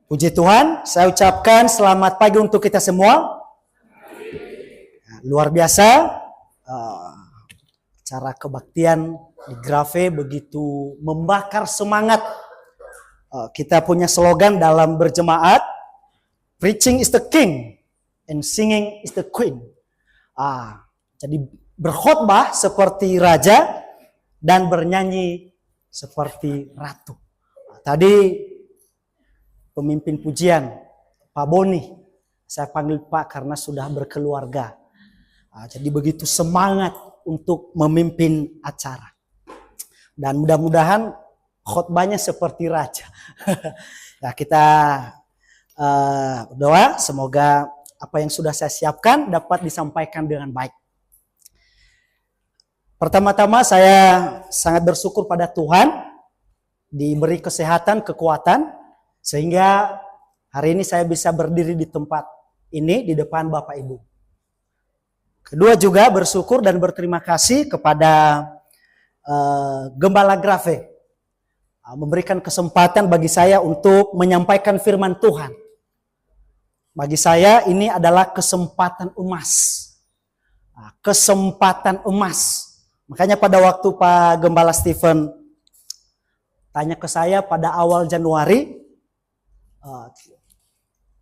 Puji Tuhan, saya ucapkan selamat pagi untuk kita semua. Luar biasa, cara kebaktian di Grave begitu membakar semangat. Kita punya slogan dalam berjemaat, preaching is the king and singing is the queen. Jadi berkhotbah seperti raja dan bernyanyi seperti ratu. Tadi pemimpin pujian, Pak Boni, saya panggil Pak karena sudah berkeluarga. Jadi begitu semangat untuk memimpin acara. Dan mudah-mudahan khotbahnya seperti raja. Ya, kita berdoa semoga apa yang sudah saya siapkan dapat disampaikan dengan baik. Pertama-tama saya sangat bersyukur pada Tuhan diberi kesehatan, kekuatan, sehingga hari ini saya bisa berdiri di tempat ini di depan Bapak Ibu. Kedua juga bersyukur dan berterima kasih kepada Gembala Grave memberikan kesempatan bagi saya untuk menyampaikan firman Tuhan. Bagi saya ini adalah kesempatan emas. Kesempatan emas. Makanya pada waktu Pak Gembala Stephen tanya ke saya pada awal Januari,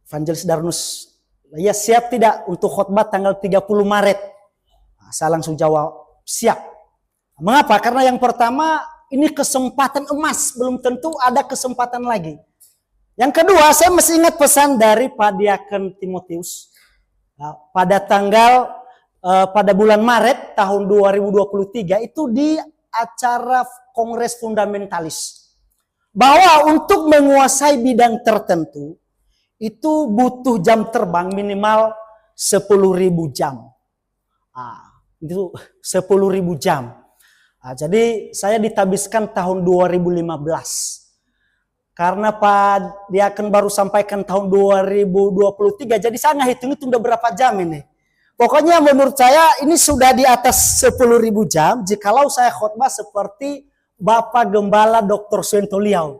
Evangelis Darnus, ya siap tidak untuk khotbah tanggal 30 Maret? Saya langsung jawab, siap. Mengapa? Karena yang pertama, ini kesempatan emas, belum tentu ada kesempatan lagi. Yang kedua, saya masih ingat pesan dari Pak Diaken Timotius. Pada bulan Maret tahun 2023, itu di acara Kongres Fundamentalis. Bahwa untuk menguasai bidang tertentu, itu butuh jam terbang minimal 10.000 jam. Itu 10.000 jam. Jadi saya ditabiskan tahun 2015. Karena Pak Diaken baru sampaikan tahun 2023, jadi saya nggak hitung-hitung udah berapa jam ini. Pokoknya menurut saya ini sudah di atas 10.000 jam, jikalau saya khotbah seperti Bapak Gembala Dr. Suento Liau.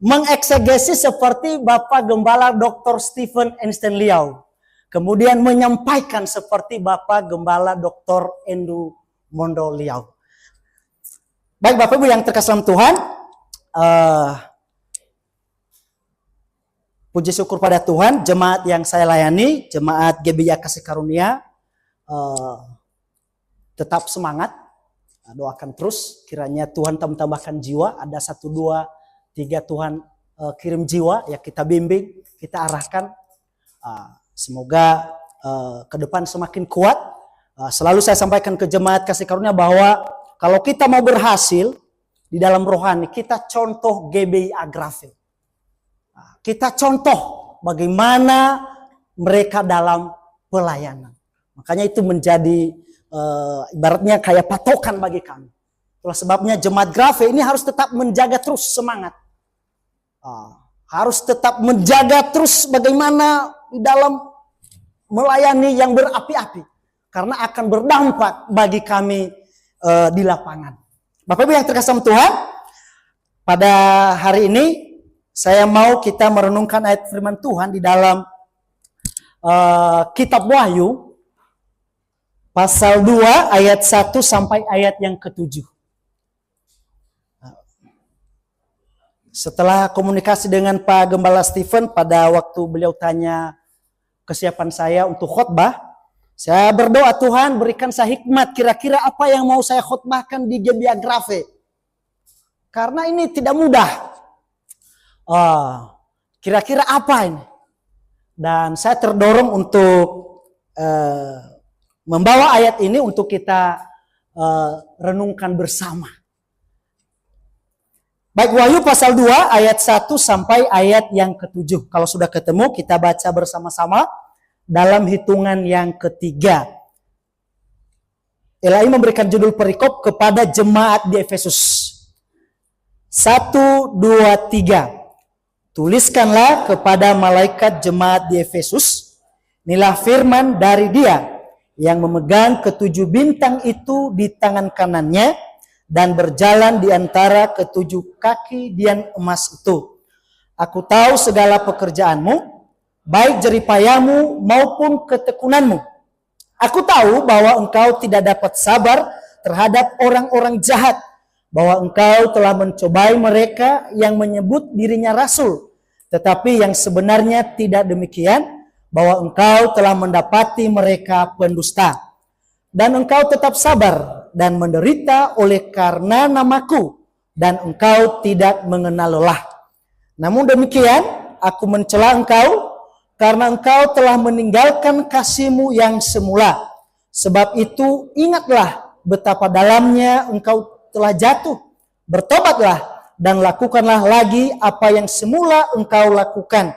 Mengeksegesi seperti Bapak Gembala Dr. Stephen Einstein Liau. Kemudian menyampaikan seperti Bapak Gembala Dr. Endu Mondo Liau. Baik Bapak Ibu yang terkasih dalam Tuhan. Puji syukur pada Tuhan, jemaat yang saya layani, jemaat GBI Kasih Karunia, tetap semangat. Doakan terus kiranya Tuhan tambahkan jiwa, ada 1, 2, 3 Tuhan kirim jiwa, ya kita bimbing, kita arahkan. Semoga ke depan semakin kuat. Selalu saya sampaikan ke jemaat Kasih Karunia bahwa kalau kita mau berhasil di dalam rohani, kita contoh GBI Grave. Kita contoh bagaimana mereka dalam pelayanan. Makanya itu menjadi ibaratnya kayak patokan bagi kami. Itulah sebabnya jemaat Grave ini harus tetap menjaga terus semangat. Harus tetap menjaga terus bagaimana di dalam melayani yang berapi-api. Karena akan berdampak bagi kami di lapangan. Bapak Ibu yang terkasih Tuhan, pada hari ini saya mau kita merenungkan ayat firman Tuhan di dalam kitab Wahyu pasal 2 ayat 1 sampai ayat yang ke-7. Setelah komunikasi dengan Pak Gembala Stephen pada waktu beliau tanya kesiapan saya untuk khotbah, saya berdoa Tuhan berikan saya hikmat kira-kira apa yang mau saya khotbahkan di GBI Grave. Karena ini tidak mudah. Kira-kira apa ini? Dan saya terdorong untuk membawa ayat ini untuk kita renungkan bersama. Baik, Wahyu pasal 2 ayat 1 sampai ayat yang ke-7. Kalau sudah ketemu kita baca bersama-sama dalam hitungan yang ketiga. Ilahi memberikan judul perikop kepada jemaat di Efesus. 1, 2, 3. Tuliskanlah kepada malaikat jemaat di Efesus, inilah firman dari Dia yang memegang ketujuh bintang itu di tangan kanannya dan berjalan di antara ketujuh kaki dian emas itu. Aku tahu segala pekerjaanmu, baik jeripayamu maupun ketekunanmu. Aku tahu bahwa engkau tidak dapat sabar terhadap orang-orang jahat, bahwa engkau telah mencobai mereka yang menyebut dirinya rasul, tetapi yang sebenarnya tidak demikian, bahwa engkau telah mendapati mereka pendusta. Dan engkau tetap sabar dan menderita oleh karena namaku, dan engkau tidak mengenal lelah. Namun demikian, aku mencela engkau, karena engkau telah meninggalkan kasihmu yang semula. Sebab itu ingatlah betapa dalamnya engkau telah jatuh. Bertobatlah dan lakukanlah lagi apa yang semula engkau lakukan.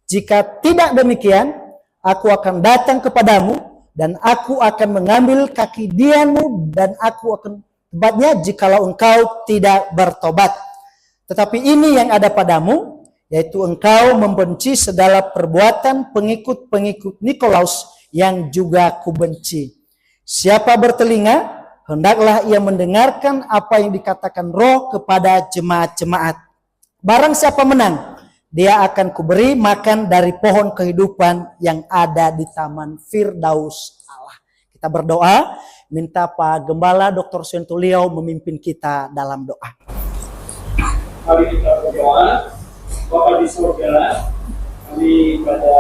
Jika tidak demikian, aku akan datang kepadamu dan aku akan mengambil kaki dianmu dan aku akan tebasnya jikalau engkau tidak bertobat. Tetapi ini yang ada padamu, yaitu engkau membenci segala perbuatan pengikut-pengikut Nikolaus yang juga kubenci. Siapa bertelinga, hendaklah ia mendengarkan apa yang dikatakan Roh kepada jemaat-jemaat. Barang siapa menang, dia akan kuberi makan dari pohon kehidupan yang ada di taman Firdaus Allah. Kita berdoa, minta Pak Gembala Dr. Sentulio memimpin kita dalam doa. Mari kita berdoa. Bapa di surga, kami pada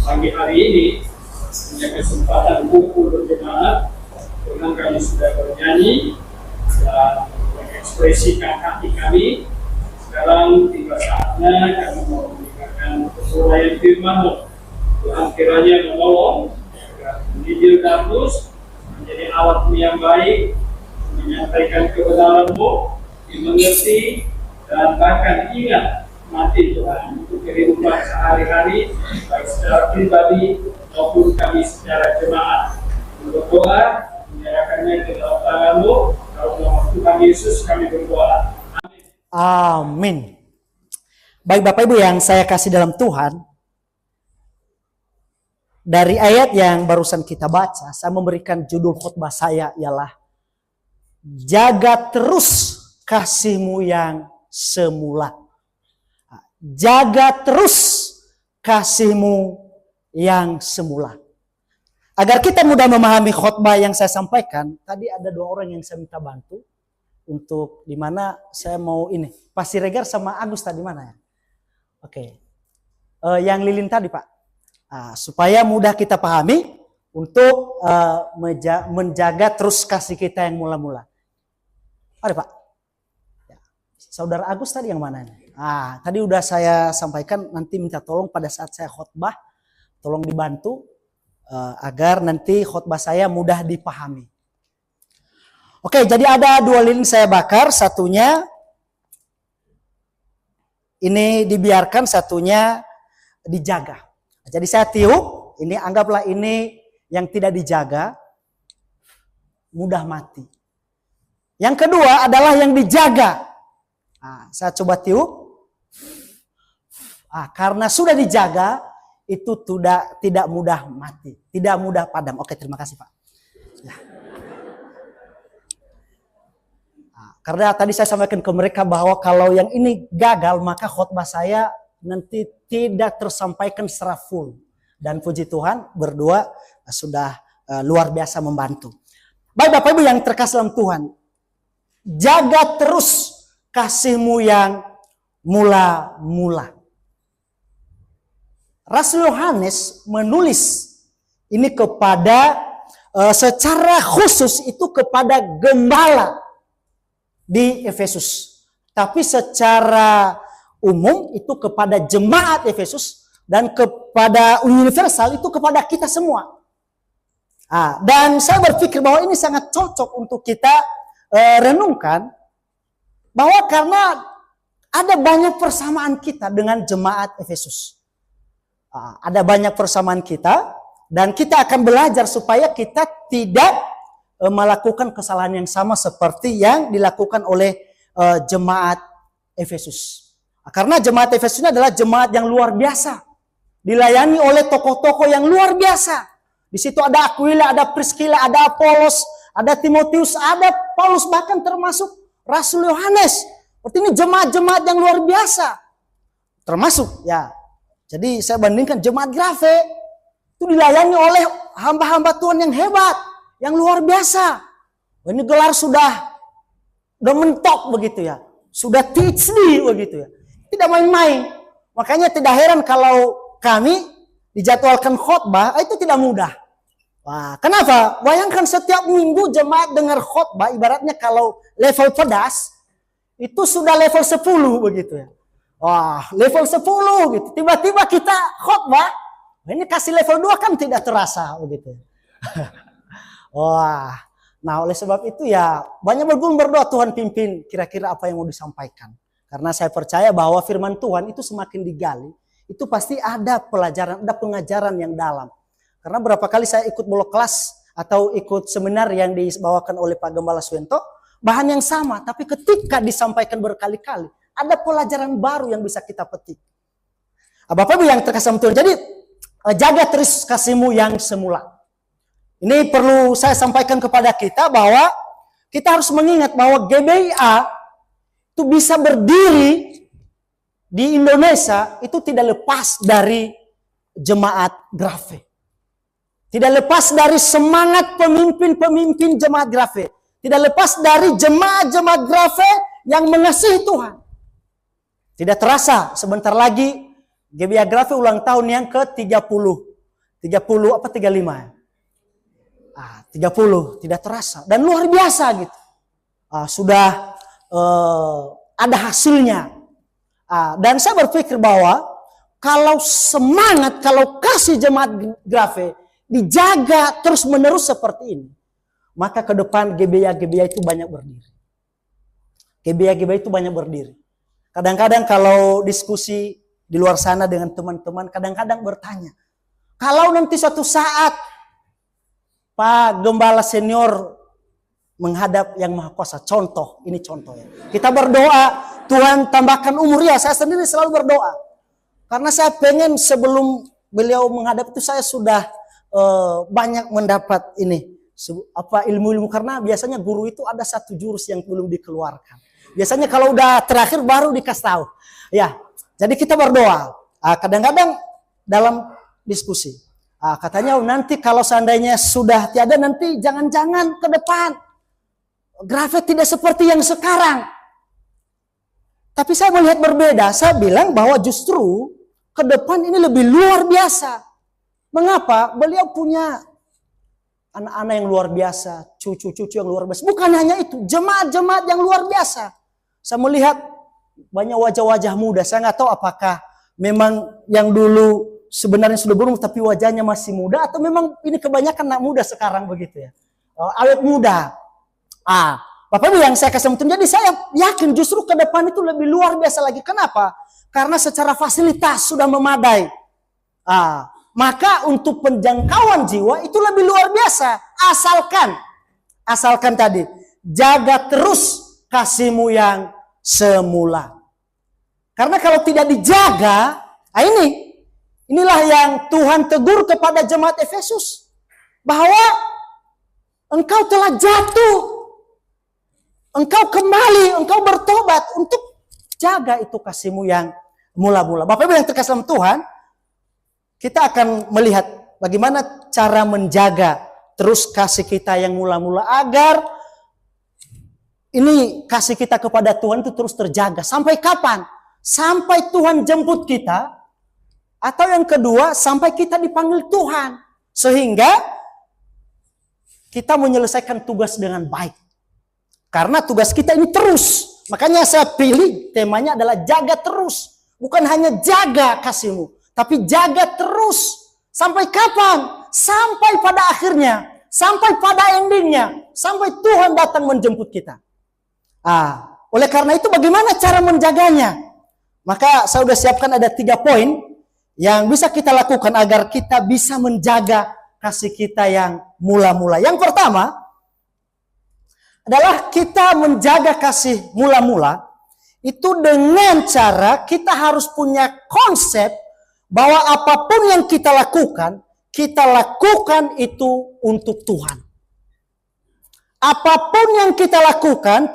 pagi hari ini punya kesempatan kumpul berjemaat, dengan kami sudah bernyanyi dan mengekspresikan hati kami. Sekarang tiba saatnya kami mau mendengarkan uraian firman-Mu. Tuhan kiranya menolong agar Injil Darmus menjadi alat yang baik, menyampaikan kebenaran-Mu, dimengerti dan bahkan ingat mati Tuhan untuk kehidupan sehari-hari, baik secara pribadi maupun kami secara jemaat. Berdoa, menyerahkannya ke dalam tangan-Mu. Dalam nama Tuhan Yesus kami berdoa. Amin. Amin. Baik Bapak Ibu yang saya kasih dalam Tuhan, dari ayat yang barusan kita baca, saya memberikan judul khotbah saya ialah jaga terus kasih-Mu yang semula. Jaga terus kasih-Mu yang semula. Agar kita mudah memahami khotbah yang saya sampaikan, tadi ada 2 orang yang saya minta bantu untuk di mana saya mau ini. Pak Siregar sama Agus tadi mana ya? Oke. Yang lilin tadi Pak. Supaya mudah kita pahami untuk menjaga terus kasih kita yang mula-mula. Mari Pak. Saudara Agus tadi yang mana ini? Tadi udah saya sampaikan, nanti minta tolong pada saat saya khotbah, tolong dibantu agar nanti khotbah saya mudah dipahami. Oke, jadi ada 2 lilin saya bakar, satunya ini dibiarkan, satunya dijaga. Jadi saya tiup, ini anggaplah ini yang tidak dijaga, mudah mati. Yang kedua adalah yang dijaga. Saya coba tiup. Karena sudah dijaga, itu tidak mudah mati, tidak mudah padam. Oke, terima kasih Pak. Ya. Karena tadi saya sampaikan ke mereka bahwa kalau yang ini gagal, maka khotbah saya nanti tidak tersampaikan secara full. Dan puji Tuhan, berdua sudah luar biasa membantu. Baik Bapak Ibu yang terkasih dalam Tuhan, jaga terus kasih-Mu yang mula-mula. Rasul Yohanes menulis ini kepada secara khusus itu kepada gembala di Efesus. Tapi secara umum itu kepada jemaat Efesus dan kepada universal itu kepada kita semua. Dan saya berpikir bahwa ini sangat cocok untuk kita renungkan bahwa karena ada banyak persamaan kita dengan jemaat Efesus. Ada banyak persamaan kita dan kita akan belajar supaya kita tidak melakukan kesalahan yang sama seperti yang dilakukan oleh jemaat Efesus. Karena jemaat Efesus ini adalah jemaat yang luar biasa. Dilayani oleh tokoh-tokoh yang luar biasa. Di situ ada Aquila, ada Priscilla, ada Apolos, ada Timotius, ada Paulus, bahkan termasuk Rasul Yohanes. Berarti ini jemaat-jemaat yang luar biasa. Termasuk ya. Jadi saya bandingkan jemaat Grafe itu dilayani oleh hamba-hamba Tuhan yang hebat, yang luar biasa. Ini gelar sudah mentok begitu ya. Sudah PhD begitu ya. Tidak main-main. Makanya tidak heran kalau kami dijadwalkan khotbah itu tidak mudah. Wah, kenapa? Bayangkan setiap minggu jemaat dengar khotbah, ibaratnya kalau level pedas itu sudah level 10 begitu ya. Wah, level 10 gitu. Tiba-tiba kita khotbah, ini kasih level 2 kan tidak terasa begitu. Wah, nah oleh sebab itu ya banyak berdoa Tuhan pimpin kira-kira apa yang mau disampaikan. Karena saya percaya bahwa firman Tuhan itu semakin digali, itu pasti ada pelajaran, ada pengajaran yang dalam. Karena berapa kali saya ikut bolok kelas atau ikut seminar yang dibawakan oleh Pak Gembala Suwento, bahan yang sama, tapi ketika disampaikan berkali-kali, ada pelajaran baru yang bisa kita petik. Bapak Ibu yang terkasih Tuhan, jadi jaga terus kasihmu yang semula. Ini perlu saya sampaikan kepada kita bahwa kita harus mengingat bahwa GBIA itu bisa berdiri di Indonesia itu tidak lepas dari jemaat Grafe. Tidak lepas dari semangat pemimpin-pemimpin jemaat Grafe. Tidak lepas dari jemaat-jemaat Grafe yang mengasihi Tuhan. Tidak terasa sebentar lagi GBIA Grafe ulang tahun yang ke-30. 30 apa 35 ya? 30 tidak terasa dan luar biasa gitu. Sudah ada hasilnya. Dan saya berpikir bahwa kalau semangat, kalau kasih jemaat Grafe dijaga terus menerus seperti ini, maka ke depan GBIA itu banyak berdiri. GBIA itu banyak berdiri. Kadang-kadang kalau diskusi di luar sana dengan teman-teman, kadang-kadang bertanya, kalau nanti suatu saat Pak Gembala Senior menghadap Yang Maha Kuasa, contoh, ini contoh ya. Kita berdoa, Tuhan tambahkan umur ya, saya sendiri selalu berdoa. Karena saya pengen sebelum beliau menghadap itu saya sudah banyak mendapat ini ilmu-ilmu, karena biasanya guru itu ada satu jurus yang belum dikeluarkan. Biasanya kalau udah terakhir baru dikasih tahu. Ya, jadi kita berdoa. Kadang-kadang dalam diskusi, katanya nanti kalau seandainya sudah tiada, nanti jangan-jangan ke depan Grafe tidak seperti yang sekarang. Tapi saya melihat berbeda. Saya bilang bahwa justru ke depan ini lebih luar biasa. Mengapa? Beliau punya anak-anak yang luar biasa, cucu-cucu yang luar biasa. Bukan hanya itu, jemaat-jemaat yang luar biasa. Saya melihat banyak wajah-wajah muda. Saya nggak tahu apakah memang yang dulu sebenarnya sudah berumur tapi wajahnya masih muda, atau memang ini kebanyakan anak muda sekarang begitu ya. Awet muda. Bapak Ibu yang saya kasih mention, jadi saya yakin justru ke depan itu lebih luar biasa lagi. Kenapa? Karena secara fasilitas sudah memadai. Maka untuk penjangkauan jiwa itu lebih luar biasa. Asalkan tadi, jaga terus kasihmu yang semula. Karena kalau tidak dijaga, inilah yang Tuhan tegur kepada jemaat Efesus. Bahwa engkau telah jatuh. Engkau kembali, engkau bertobat untuk jaga itu kasihmu yang mula-mula. Bapak Ibu yang terkasih dalam Tuhan, kita akan melihat bagaimana cara menjaga terus kasih kita yang mula-mula agar ini kasih kita kepada Tuhan itu terus terjaga. Sampai kapan? Sampai Tuhan jemput kita, atau yang kedua sampai kita dipanggil Tuhan, sehingga kita menyelesaikan tugas dengan baik. Karena tugas kita ini terus. Makanya saya pilih temanya adalah jaga terus. Bukan hanya jaga kasihmu, tapi jaga terus. Sampai kapan? Sampai pada akhirnya. Sampai pada endingnya. Sampai Tuhan datang menjemput kita. Oleh karena itu bagaimana cara menjaganya? Maka saya sudah siapkan ada 3 poin yang bisa kita lakukan agar kita bisa menjaga kasih kita yang mula-mula. Yang pertama adalah kita menjaga kasih mula-mula itu dengan cara kita harus punya konsep bahwa apapun yang kita lakukan itu untuk Tuhan. Apapun yang kita lakukan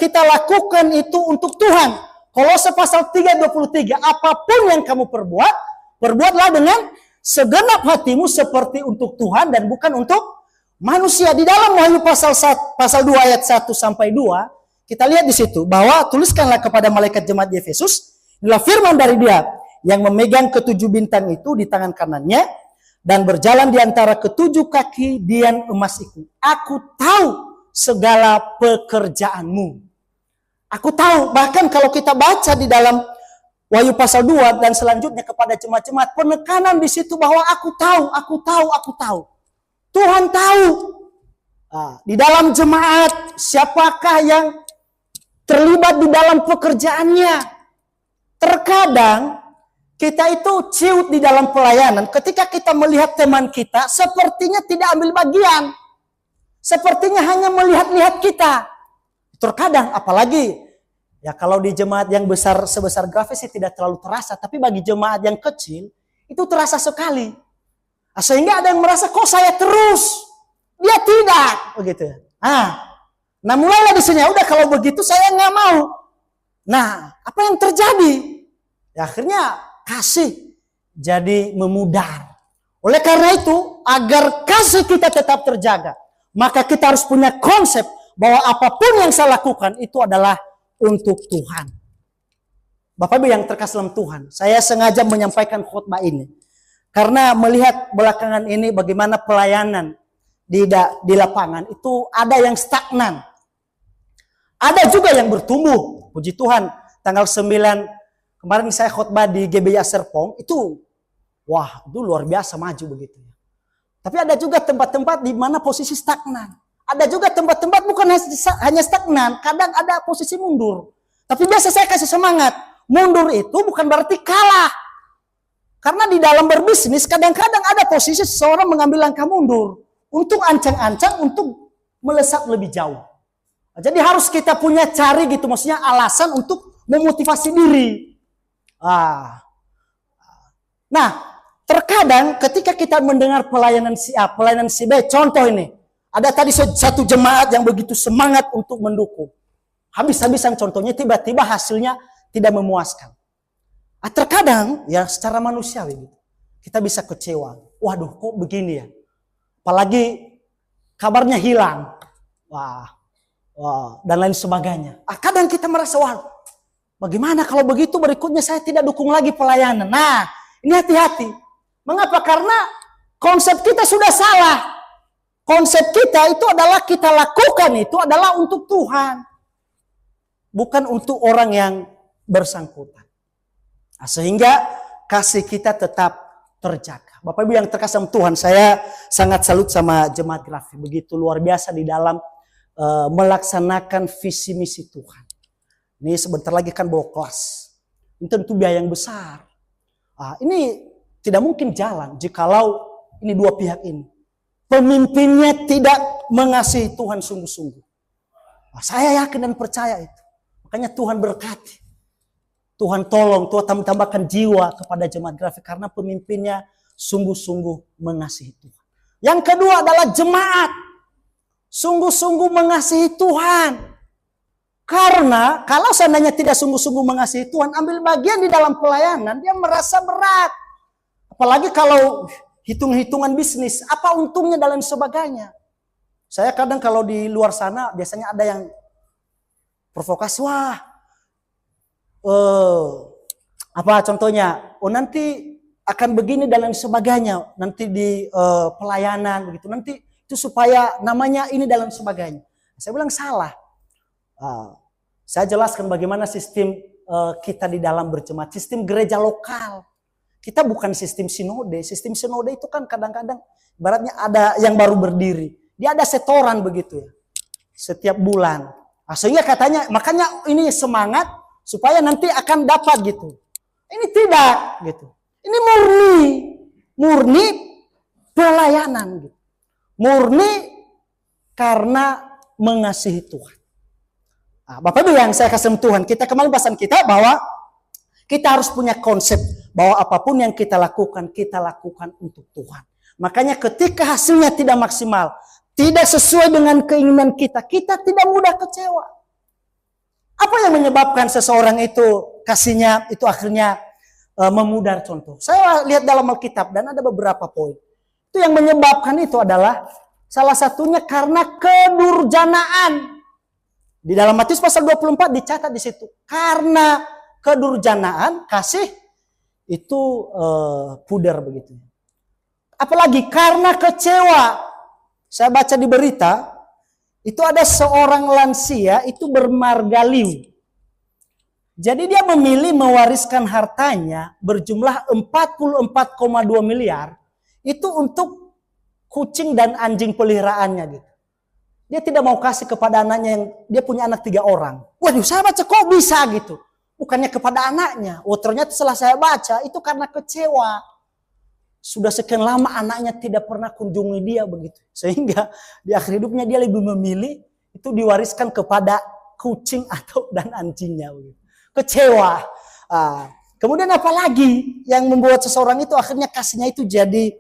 itu untuk Tuhan. Kolose pasal 3:23, apapun yang kamu perbuat, perbuatlah dengan segenap hatimu seperti untuk Tuhan dan bukan untuk manusia. Di dalam Wahyu pasal 2 ayat 1 sampai 2, kita lihat di situ bahwa tuliskanlah kepada malaikat jemaat di Efesus, inilah firman dari Dia yang memegang ketujuh bintang itu di tangan kanannya dan berjalan di antara ketujuh kaki dian emas itu. Aku tahu segala pekerjaanmu. Aku tahu, bahkan kalau kita baca di dalam Wahyu pasal 2 dan selanjutnya kepada jemaat-jemaat, penekanan di situ bahwa aku tahu. Tuhan tahu. Di dalam jemaat, siapakah yang terlibat di dalam pekerjaannya. Terkadang kita itu ciut di dalam pelayanan. Ketika kita melihat teman kita, sepertinya tidak ambil bagian. Sepertinya hanya melihat-lihat kita. Terkadang, apalagi ya kalau di jemaat yang besar sebesar Grafis sih tidak terlalu terasa. Tapi bagi jemaat yang kecil, itu terasa sekali. Sehingga ada yang merasa, kok saya terus? Dia tidak. Begitu. Nah mulailah di sini, udah kalau begitu saya nggak mau. Nah, apa yang terjadi? Ya, akhirnya kasih jadi memudar. Oleh karena itu, agar kasih kita tetap terjaga, maka kita harus punya konsep bahwa apapun yang saya lakukan itu adalah untuk Tuhan. Bapak Ibu yang terkasih dalam Tuhan, saya sengaja menyampaikan khotbah ini karena melihat belakangan ini bagaimana pelayanan di lapangan itu ada yang stagnan. Ada juga yang bertumbuh. Puji Tuhan, tanggal 9 kemarin saya khotbah di GBI Serpong, itu itu luar biasa maju begitu. Tapi ada juga tempat-tempat di mana posisi stagnan. Ada juga tempat-tempat bukan hanya stagnan, kadang ada posisi mundur. Tapi biasa saya kasih semangat, mundur itu bukan berarti kalah. Karena di dalam berbisnis kadang-kadang ada posisi seseorang mengambil langkah mundur untuk ancang-ancang untuk melesat lebih jauh. Jadi harus kita punya cari gitu, maksudnya alasan untuk memotivasi diri. Nah, terkadang ketika kita mendengar pelayanan si A, pelayanan si B, contoh ini, ada tadi satu jemaat yang begitu semangat untuk mendukung. Habis-habisan contohnya, tiba-tiba hasilnya tidak memuaskan. Terkadang ya secara manusiawi gitu, kita bisa kecewa. Waduh, kok begini ya? Apalagi kabarnya hilang. Dan lain sebagainya. Kadang kita merasa, bagaimana kalau begitu berikutnya saya tidak dukung lagi pelayanan. Nah, ini hati-hati. Mengapa? Karena konsep kita sudah salah. Konsep kita itu adalah kita lakukan itu adalah untuk Tuhan. Bukan untuk orang yang bersangkutan. Sehingga kasih kita tetap terjaga. Bapak Ibu yang terkasih Tuhan, saya sangat salut sama jemaat Grafis. Begitu luar biasa di dalam melaksanakan visi misi Tuhan. Ini sebentar lagi kan bawa kelas. Ini tentu biaya yang besar. Ini tidak mungkin jalan jikalau ini dua pihak ini. Pemimpinnya tidak mengasihi Tuhan sungguh-sungguh. Saya yakin dan percaya itu. Makanya Tuhan berkati. Tuhan tolong, Tuhan tambahkan jiwa kepada jemaat Grafis karena pemimpinnya sungguh-sungguh mengasihi Tuhan. Yang kedua adalah jemaat. Sungguh-sungguh mengasihi Tuhan. Karena kalau seandainya tidak sungguh-sungguh mengasihi Tuhan, ambil bagian di dalam pelayanan, dia merasa berat. Apalagi kalau hitung-hitungan bisnis, apa untungnya dan lain sebagainya. Saya kadang kalau di luar sana biasanya ada yang provokasi, apa contohnya, nanti akan begini dan lain sebagainya, nanti di pelayanan begitu, nanti itu supaya namanya ini dan lain sebagainya. Saya bilang salah. Saya jelaskan bagaimana sistem kita di dalam berjemaat, sistem gereja lokal. Kita bukan sistem sinode. Sistem sinode itu kan kadang-kadang ibaratnya ada yang baru berdiri. Dia ada setoran begitu ya. Setiap bulan. Sehingga katanya, makanya ini semangat supaya nanti akan dapat gitu. Ini tidak gitu. Ini murni pelayanan gitu. Murni karena mengasihi Tuhan. Bapak Ibu yang saya kasih Tuhan, kita kembali bahasan kita bahwa kita harus punya konsep bahwa apapun yang kita lakukan untuk Tuhan. Makanya ketika hasilnya tidak maksimal, tidak sesuai dengan keinginan kita, kita tidak mudah kecewa. Apa yang menyebabkan seseorang itu kasihnya itu akhirnya memudar contoh? Saya lihat dalam Alkitab dan ada beberapa poin. Itu yang menyebabkan itu adalah salah satunya karena kedurjanaan. Di dalam Matius pasal 24 dicatat di situ. Karena kedurjanaan, kasih itu pudar begitu. Apalagi karena kecewa. Saya baca di berita, itu ada seorang lansia itu bermargaliu. Jadi dia memilih mewariskan hartanya berjumlah 44,2 miliar itu untuk kucing dan anjing peliharaannya gitu. Dia tidak mau kasih kepada anaknya yang dia punya anak 3 orang. Waduh, saya baca kok bisa gitu. Bukannya kepada anaknya. Oh, ternyata setelah saya baca itu karena kecewa. Sudah sekian lama anaknya tidak pernah kunjungi dia begitu. Sehingga di akhir hidupnya dia lebih memilih itu diwariskan kepada kucing atau dan anjingnya begitu. Kecewa. Kemudian apa lagi yang membuat seseorang itu akhirnya kasihnya itu jadi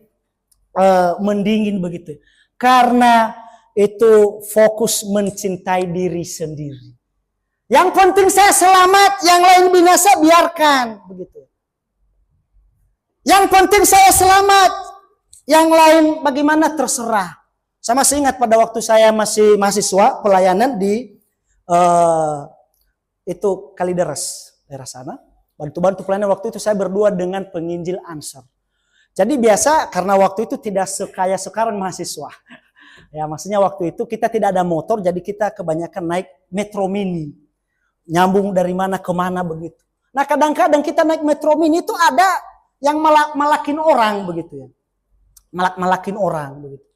mendingin begitu. Karena itu fokus mencintai diri sendiri. Yang penting saya selamat, yang lain binasa biarkan begitu. Yang penting saya selamat, yang lain bagaimana terserah. Saya masih ingat pada waktu saya masih mahasiswa pelayanan di itu Kalideres daerah sana. Bantu-bantu pelayanan waktu itu saya berdua dengan penginjil Ansor. Jadi biasa karena waktu itu tidak sekaya sekarang mahasiswa. Ya maksudnya waktu itu kita tidak ada motor, jadi kita kebanyakan naik Metro Mini. Nyambung dari mana ke mana begitu. Nah kadang-kadang kita naik Metro Mini itu ada yang malakin orang begitu ya. Malakin orang begitu.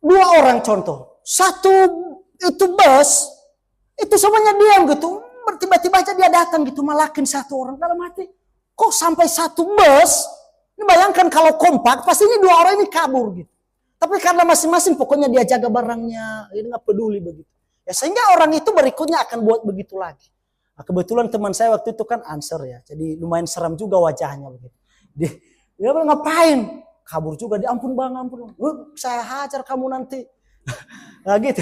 2 orang contoh. Satu itu bus, itu semuanya diam gitu. Tiba-tiba aja dia datang gitu malakin 1 orang. Dalam hati, kok sampai 1 bus? Ini bayangkan kalau kompak, pasti ini 2 orang ini kabur gitu. Tapi karena masing-masing pokoknya dia jaga barangnya, dia nggak peduli begitu. Ya sehingga orang itu berikutnya akan buat begitu lagi. Nah, kebetulan teman saya waktu itu kan Answer ya, jadi lumayan seram juga wajahnya begitu. Dia ngapain? Kabur juga. Dia ampun bang, ampun. Saya hajar kamu nanti. Nah gitu.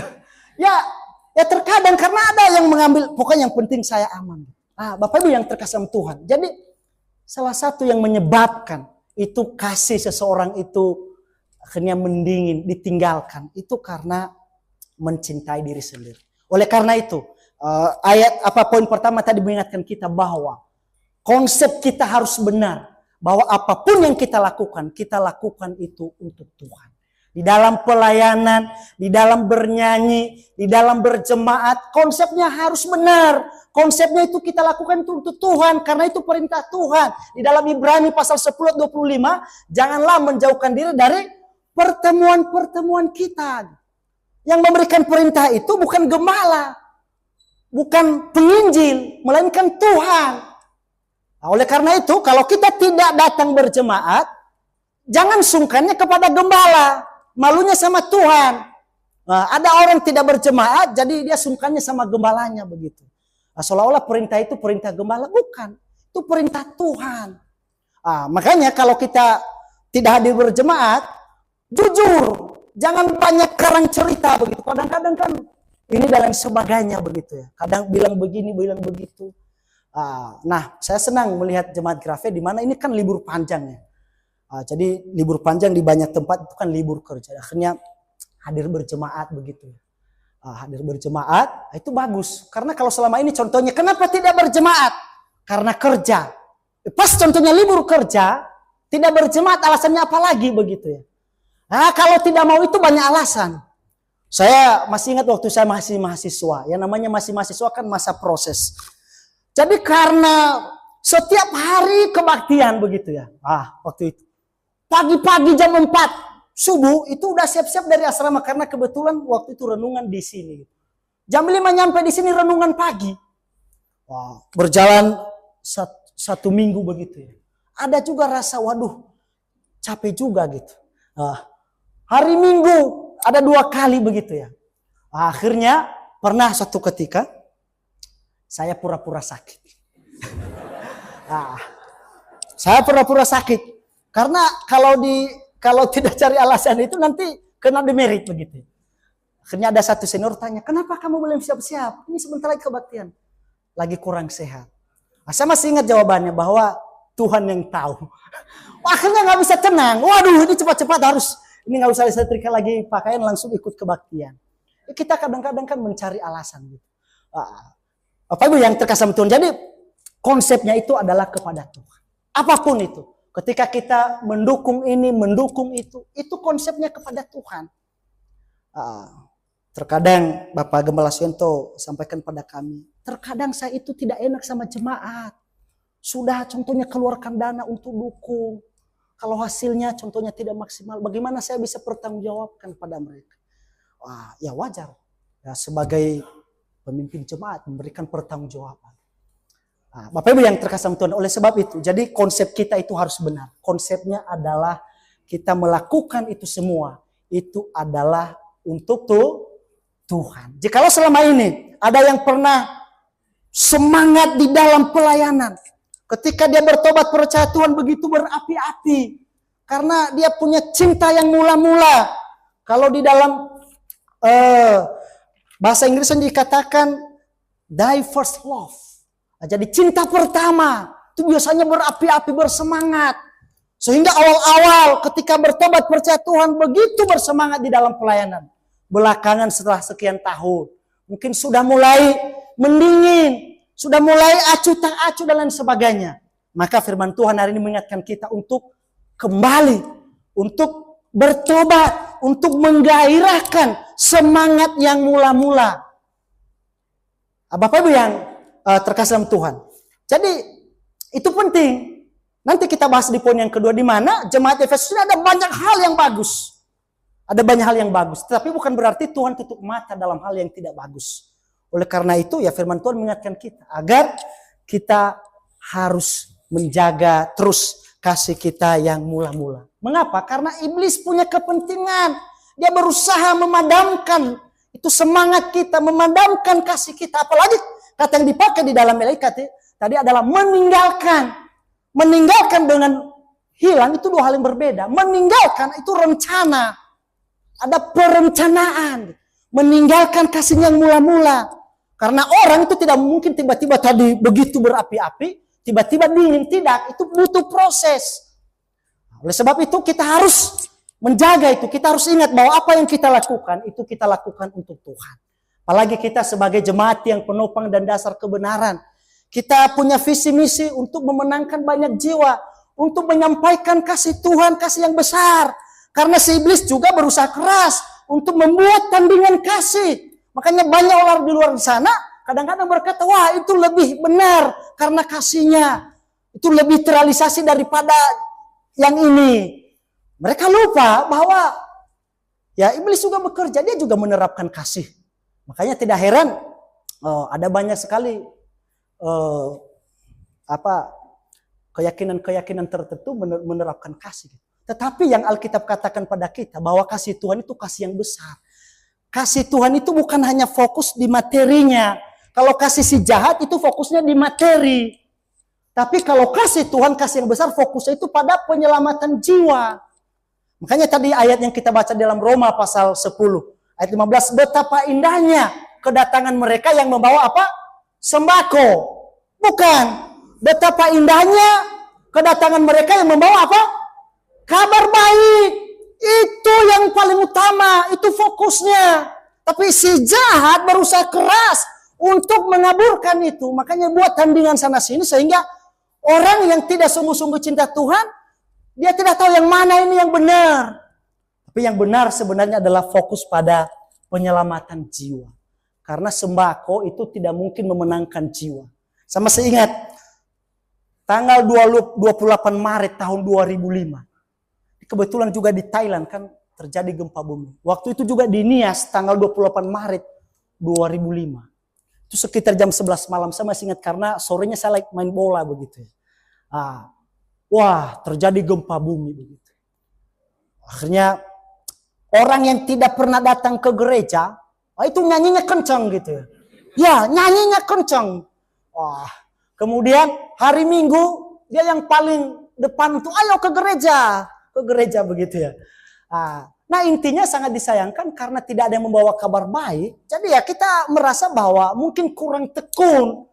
Ya terkadang karena ada yang mengambil. Pokoknya yang penting saya aman. Bapak Ibu yang terkasih sama Tuhan. Jadi salah satu yang menyebabkan itu kasih seseorang itu akhirnya mendingin, ditinggalkan. Itu karena mencintai diri sendiri. Itu poin pertama tadi mengingatkan kita bahwa konsep kita harus benar. Bahwa apapun yang kita lakukan itu untuk Tuhan. Di dalam pelayanan, di dalam bernyanyi, di dalam berjemaat, konsepnya harus benar. Konsepnya itu kita lakukan itu untuk Tuhan, karena itu perintah Tuhan. Di dalam Ibrani pasal 10:25, janganlah menjauhkan diri dari pertemuan-pertemuan kita. Yang memberikan perintah itu bukan gembala, bukan penginjil, melainkan Tuhan. Nah, oleh karena itu, kalau kita tidak datang berjemaat, jangan sungkannya kepada gembala, malunya sama Tuhan. Nah, ada orang tidak berjemaat, jadi dia sungkannya sama gembalanya begitu. Nah, seolah-olah perintah itu perintah gembala, bukan. Itu perintah Tuhan. Nah, makanya kalau kita tidak hadir berjemaat, jujur, jangan banyak karang cerita begitu. Kadang-kadang kan ini dan lain sebagainya begitu ya. Kadang bilang begini, bilang begitu. Nah, saya senang melihat jemaat Grafe di mana ini kan libur panjang ya. Jadi libur panjang di banyak tempat itu kan libur kerja. Akhirnya hadir berjemaat begitu. Hadir berjemaat itu bagus. Karena kalau selama ini contohnya kenapa tidak berjemaat? Karena kerja. Pas contohnya libur kerja, tidak berjemaat alasannya apa lagi begitu ya. Nah, kalau tidak mau itu banyak alasan. Saya masih ingat waktu saya masih mahasiswa. Yang namanya masih mahasiswa kan masa proses. Jadi karena setiap hari kebaktian begitu ya. Waktu itu. Pagi-pagi jam 4 subuh itu udah siap-siap dari asrama. Karena kebetulan waktu itu renungan di sini. Jam 5 nyampe di sini renungan pagi. Berjalan 1 minggu begitu ya. Ada juga rasa waduh capek juga gitu. Hari Minggu ada 2 kali begitu ya. Akhirnya pernah suatu ketika saya pura-pura sakit. Saya pura-pura sakit karena kalau tidak cari alasan itu nanti kena demerit begitu. Akhirnya ada satu senior tanya, kenapa kamu belum siap-siap? Ini sebentar lagi kebaktian. lagi kurang sehat. Nah, saya masih ingat jawabannya bahwa Tuhan yang tahu. Akhirnya nggak bisa tenang. Waduh, ini cepat-cepat harus. Ini nggak usah setrika lagi pakaian, langsung ikut kebaktian. Kita kadang-kadang kan mencari alasan gitu. Bapak Ibu yang terkasih sama Tuhan. Jadi konsepnya itu adalah kepada Tuhan. Apapun itu. Ketika kita mendukung ini, mendukung itu konsepnya kepada Tuhan. Terkadang Bapak Gembala Suyanto sampaikan pada kami, terkadang saya itu tidak enak sama jemaat. Sudah contohnya keluarkan dana untuk dukung. Kalau hasilnya contohnya tidak maksimal, bagaimana saya bisa bertanggungjawabkan pada mereka? Wah, ya wajar. Ya, sebagai pemimpin jemaat memberikan pertanggungjawaban. Nah, Bapak Ibu yang terkasih sama Tuhan, oleh sebab itu, jadi konsep kita itu harus benar. Konsepnya adalah kita melakukan itu semua, itu adalah untuk Tuhan. Jikalau selama ini ada yang pernah semangat di dalam pelayanan, ketika dia bertobat percaya Tuhan begitu berapi-api, karena dia punya cinta yang mula-mula. Kalau di dalam bahasa Inggris dikatakan thy first love. Jadi cinta pertama itu biasanya berapi-api, bersemangat. Sehingga awal-awal ketika bertobat percaya Tuhan begitu bersemangat di dalam pelayanan. Belakangan setelah sekian tahun mungkin sudah mulai mendingin, sudah mulai acuh tak acuh dan lain sebagainya. Maka firman Tuhan hari ini mengingatkan kita untuk kembali, untuk bertobat, untuk menggairahkan semangat yang mula-mula. Bapak Ibu yang terkasih dalam Tuhan. Jadi itu penting. Nanti kita bahas di poin yang kedua, di mana jemaat Efesus ini ada banyak hal yang bagus. Ada banyak hal yang bagus. Tetapi bukan berarti Tuhan tutup mata dalam hal yang tidak bagus. Oleh karena itu ya firman Tuhan mengingatkan kita agar kita harus menjaga terus kasih kita yang mula-mula. Mengapa? Karena iblis punya kepentingan. Dia berusaha memadamkan itu semangat kita, memadamkan kasih kita. Apalagi kata yang dipakai di dalam malaikat tadi adalah meninggalkan. Meninggalkan dengan hilang itu dua hal yang berbeda. Meninggalkan itu rencana. Ada perencanaan. Meninggalkan kasih yang mula-mula. Karena orang itu tidak mungkin tiba-tiba tadi begitu berapi-api, tiba-tiba dingin. Tidak, itu butuh proses. Oleh sebab itu kita harus menjaga itu. Kita harus ingat bahwa apa yang kita lakukan, itu kita lakukan untuk Tuhan. Apalagi kita sebagai jemaat yang penopang dan dasar kebenaran. Kita punya visi misi untuk memenangkan banyak jiwa. Untuk menyampaikan kasih Tuhan, kasih yang besar. Karena si iblis juga berusaha keras untuk membuat tandingan kasih. Makanya banyak orang di luar sana kadang-kadang berkata, wah itu lebih benar karena kasihnya. Itu lebih terrealisasi daripada yang ini. Mereka lupa bahwa ya iblis juga bekerja, dia juga menerapkan kasih. Makanya tidak heran ada banyak sekali keyakinan-keyakinan tertentu menerapkan kasih. Tetapi yang Alkitab katakan pada kita bahwa kasih Tuhan itu kasih yang besar. Kasih Tuhan itu bukan hanya fokus di materinya. Kalau kasih si jahat itu fokusnya di materi. Tapi kalau kasih Tuhan, kasih yang besar fokusnya itu pada penyelamatan jiwa. Makanya tadi ayat yang kita baca dalam Roma pasal 10. Ayat 15. Betapa indahnya kedatangan mereka yang membawa apa? Sembako. Bukan. Betapa indahnya kedatangan mereka yang membawa apa? Kabar baik. Itu yang paling utama. Itu fokusnya. Tapi si jahat berusaha keras untuk mengaburkan itu. Makanya buat tandingan sana sini sehingga orang yang tidak sungguh-sungguh cinta Tuhan, dia tidak tahu yang mana ini yang benar. Tapi yang benar sebenarnya adalah fokus pada penyelamatan jiwa. Karena sembako itu tidak mungkin memenangkan jiwa. Sama saya ingat, tanggal 28 Maret tahun 2005. Kebetulan juga di Thailand kan terjadi gempa bumi. Waktu itu juga di Nias tanggal 28 Maret 2005. Itu sekitar jam 11 malam. Saya masih ingat karena sorenya saya main bola begitu. Wah, terjadi gempa bumi begitu. Akhirnya orang yang tidak pernah datang ke gereja, itu nyanyinya kencang gitu. Ya, nyanyinya kencang. Wah, kemudian hari Minggu dia yang paling depan itu ayo ke gereja begitu ya. Nah intinya sangat disayangkan karena tidak ada yang membawa kabar baik. Jadi ya kita merasa bahwa mungkin kurang tekun.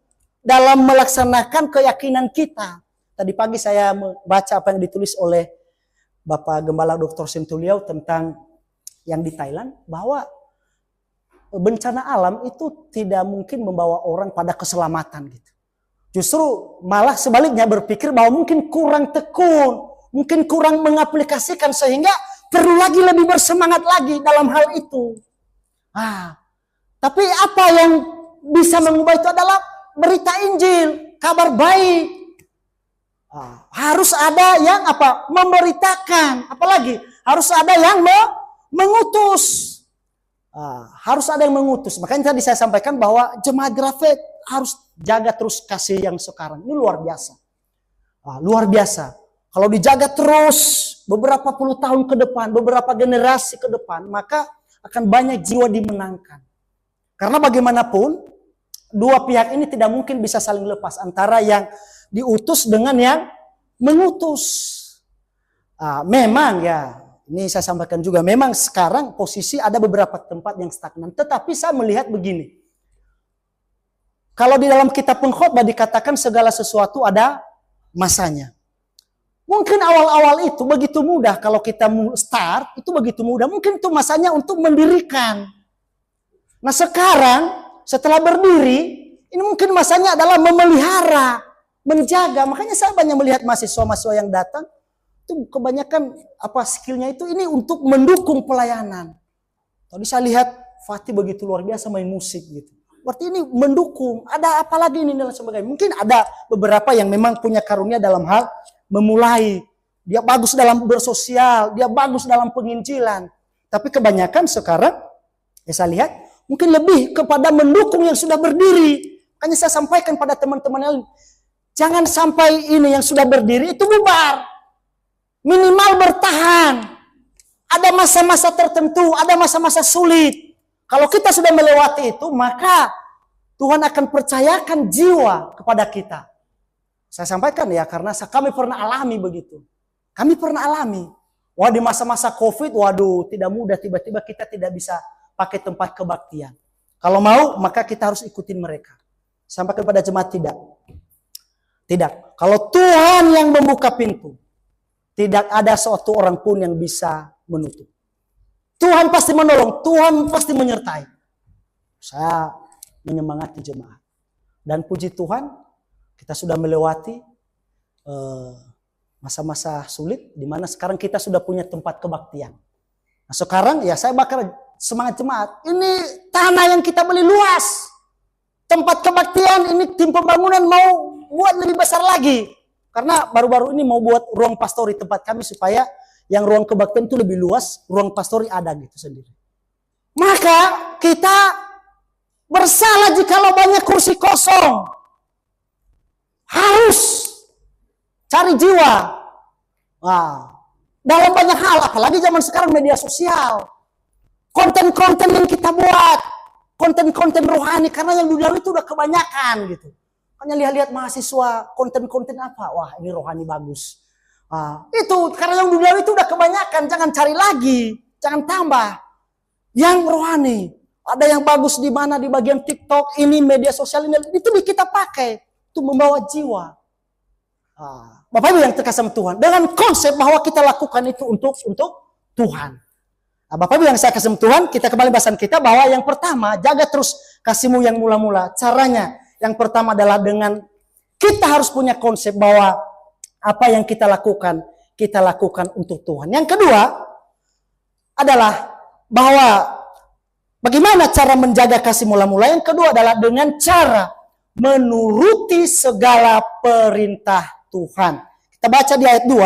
dalam melaksanakan keyakinan kita. Tadi pagi saya membaca apa yang ditulis oleh Bapak Gembala Dr. Sintuliau tentang yang di Thailand, bahwa bencana alam itu tidak mungkin membawa orang pada keselamatan gitu. Justru malah sebaliknya berpikir bahwa mungkin kurang tekun, mungkin kurang mengaplikasikan sehingga perlu lagi lebih bersemangat lagi dalam hal itu. Tapi apa yang bisa mengubah itu adalah berita Injil, kabar baik. Harus ada yang memberitakan, apalagi harus ada yang mengutus. Harus ada yang mengutus. Makanya tadi saya sampaikan bahwa jemaat Grafik harus jaga terus kasih yang sekarang. Ini luar biasa. Luar biasa. Kalau dijaga terus beberapa puluh tahun ke depan, beberapa generasi ke depan, maka akan banyak jiwa dimenangkan. Karena bagaimanapun, dua pihak ini tidak mungkin bisa saling lepas. Antara yang diutus dengan yang mengutus. Memang ya, ini saya sampaikan juga, memang sekarang posisi ada beberapa tempat yang stagnan. Tetapi saya melihat begini. Kalau di dalam kitab Pengkhotbah dikatakan segala sesuatu ada masanya. Mungkin awal-awal itu begitu mudah, kalau kita start itu begitu mudah. Mungkin itu masanya untuk mendirikan. Nah sekarang setelah berdiri, ini mungkin masanya adalah memelihara, menjaga. Makanya saya banyak melihat mahasiswa-mahasiswa yang datang, itu kebanyakan skillnya itu ini untuk mendukung pelayanan. Tadi saya lihat Fatih begitu luar biasa main musik gitu. Berarti ini mendukung. Ada apa lagi ini dan sebagainya. Mungkin ada beberapa yang memang punya karunia dalam hal memulai. Dia bagus dalam bersosial, dia bagus dalam penginjilan. Tapi kebanyakan sekarang ya saya lihat mungkin lebih kepada mendukung yang sudah berdiri. Makanya saya sampaikan pada teman-teman yang jangan sampai ini yang sudah berdiri itu bubar. Minimal bertahan. Ada masa-masa tertentu, ada masa-masa sulit. Kalau kita sudah melewati itu, maka Tuhan akan percayakan jiwa kepada kita. Saya sampaikan ya, karena kami pernah alami begitu. Kami pernah alami. Wah, di masa-masa COVID, waduh, tidak mudah. Tiba-tiba kita tidak bisa pakai tempat kebaktian. Kalau mau, maka kita harus ikutin mereka. Sampaikan kepada jemaat tidak. Tidak. Kalau Tuhan yang membuka pintu, tidak ada suatu orang pun yang bisa menutup. Tuhan pasti menolong, Tuhan pasti menyertai. Saya menyemangati jemaat. Dan puji Tuhan, kita sudah melewati masa-masa sulit, di mana sekarang kita sudah punya tempat kebaktian. Nah sekarang ya saya bakal semangat jemaat. Ini tanah yang kita beli luas. Tempat kebaktian ini tim pembangunan mau buat lebih besar lagi. Karena baru-baru ini mau buat ruang pastori tempat kami supaya yang ruang kebaktian itu lebih luas, ruang pastori ada gitu sendiri. Maka kita bersalah jikalau banyak kursi kosong. Harus cari jiwa. Dalam banyak hal, apalagi zaman sekarang media sosial. Konten-konten yang kita buat, konten-konten rohani, karena yang dunia itu udah kebanyakan gitu. Hanya lihat-lihat mahasiswa konten-konten apa, wah ini rohani bagus. Itu karena yang dunia itu udah kebanyakan, jangan cari lagi, jangan tambah. Yang rohani, ada yang bagus di mana di bagian TikTok, ini media sosial ini, itu kita pakai untuk membawa jiwa. Bapak Ibu yang terkasih Tuhan, dengan konsep bahwa kita lakukan itu untuk Tuhan. Bapak Ibu yang saya kasih Tuhan, kita kembali bahasan kita bahwa yang pertama, jaga terus kasih-Mu yang mula-mula. Caranya yang pertama adalah dengan kita harus punya konsep bahwa apa yang kita lakukan untuk Tuhan. Yang kedua adalah bahwa bagaimana cara menjaga kasih mula-mula. Yang kedua adalah dengan cara menuruti segala perintah Tuhan. Kita baca di ayat 2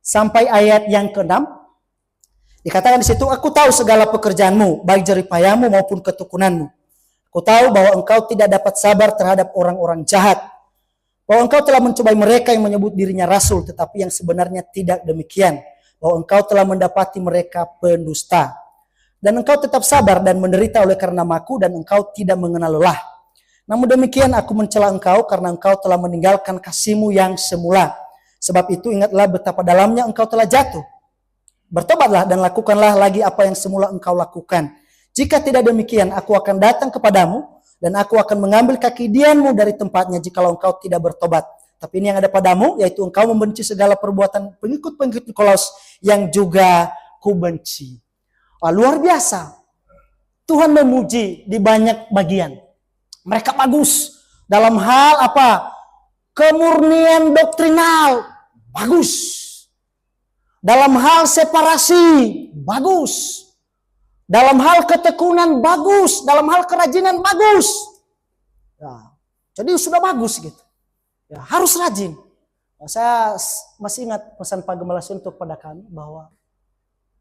sampai ayat yang ke-6. Dikatakan di situ, aku tahu segala pekerjaanmu, baik jeripayamu maupun ketekunanmu. Aku tahu bahwa engkau tidak dapat sabar terhadap orang-orang jahat. Bahwa engkau telah mencobai mereka yang menyebut dirinya rasul, tetapi yang sebenarnya tidak demikian. Bahwa engkau telah mendapati mereka pendusta. Dan engkau tetap sabar dan menderita oleh karena namaku, dan engkau tidak mengenal lelah. Namun demikian aku mencela engkau karena engkau telah meninggalkan kasih-Mu yang semula. Sebab itu ingatlah betapa dalamnya engkau telah jatuh. Bertobatlah dan lakukanlah lagi apa yang semula engkau lakukan. Jika tidak demikian, aku akan datang kepadamu Dan aku akan mengambil kaki dianmu dari tempatnya jikalau engkau tidak bertobat. Tapi ini yang ada padamu, yaitu engkau membenci segala perbuatan pengikut-pengikut Nikolaus yang juga kubenci. Luar biasa. Tuhan memuji di banyak bagian. Mereka bagus dalam hal apa? Kemurnian doktrinal, bagus. Dalam hal separasi, bagus. Dalam hal ketekunan, bagus. Dalam hal kerajinan, bagus. Ya, jadi sudah bagus gitu. Ya, harus rajin. Saya masih ingat pesan Pak Gembala untuk pada kami bahwa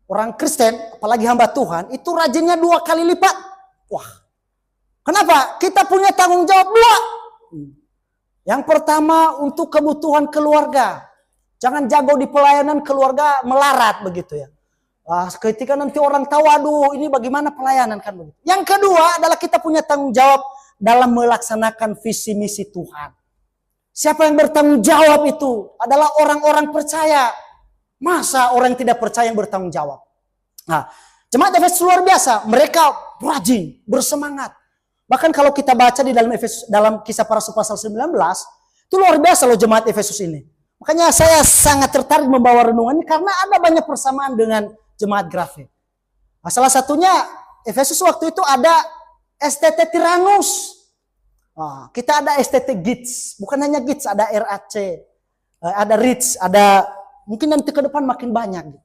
orang Kristen, apalagi hamba Tuhan, itu rajinnya 2 kali lipat. Wah, kenapa? Kita punya tanggung jawab 2. Yang pertama untuk kebutuhan keluarga. Jangan jago di pelayanan, keluarga melarat begitu ya. Ketika nanti orang tahu, aduh ini bagaimana pelayanan kan begitu. Yang kedua adalah kita punya tanggung jawab dalam melaksanakan visi misi Tuhan. Siapa yang bertanggung jawab itu adalah orang-orang percaya. Masa orang yang tidak percaya yang bertanggung jawab? Nah, jemaat Efesus luar biasa. Mereka rajin, bersemangat. Bahkan kalau kita baca di dalam Kisah Para Rasul pasal 19, itu luar biasa loh jemaat Efesus ini. Makanya saya sangat tertarik membawa renungan ini karena ada banyak persamaan dengan jemaat Grafe. Nah, salah satunya Efesus waktu itu ada STT Tyrannus. Kita ada STT Gits, bukan hanya Gits, ada RAC, ada RITS, ada mungkin nanti ke depan makin banyak.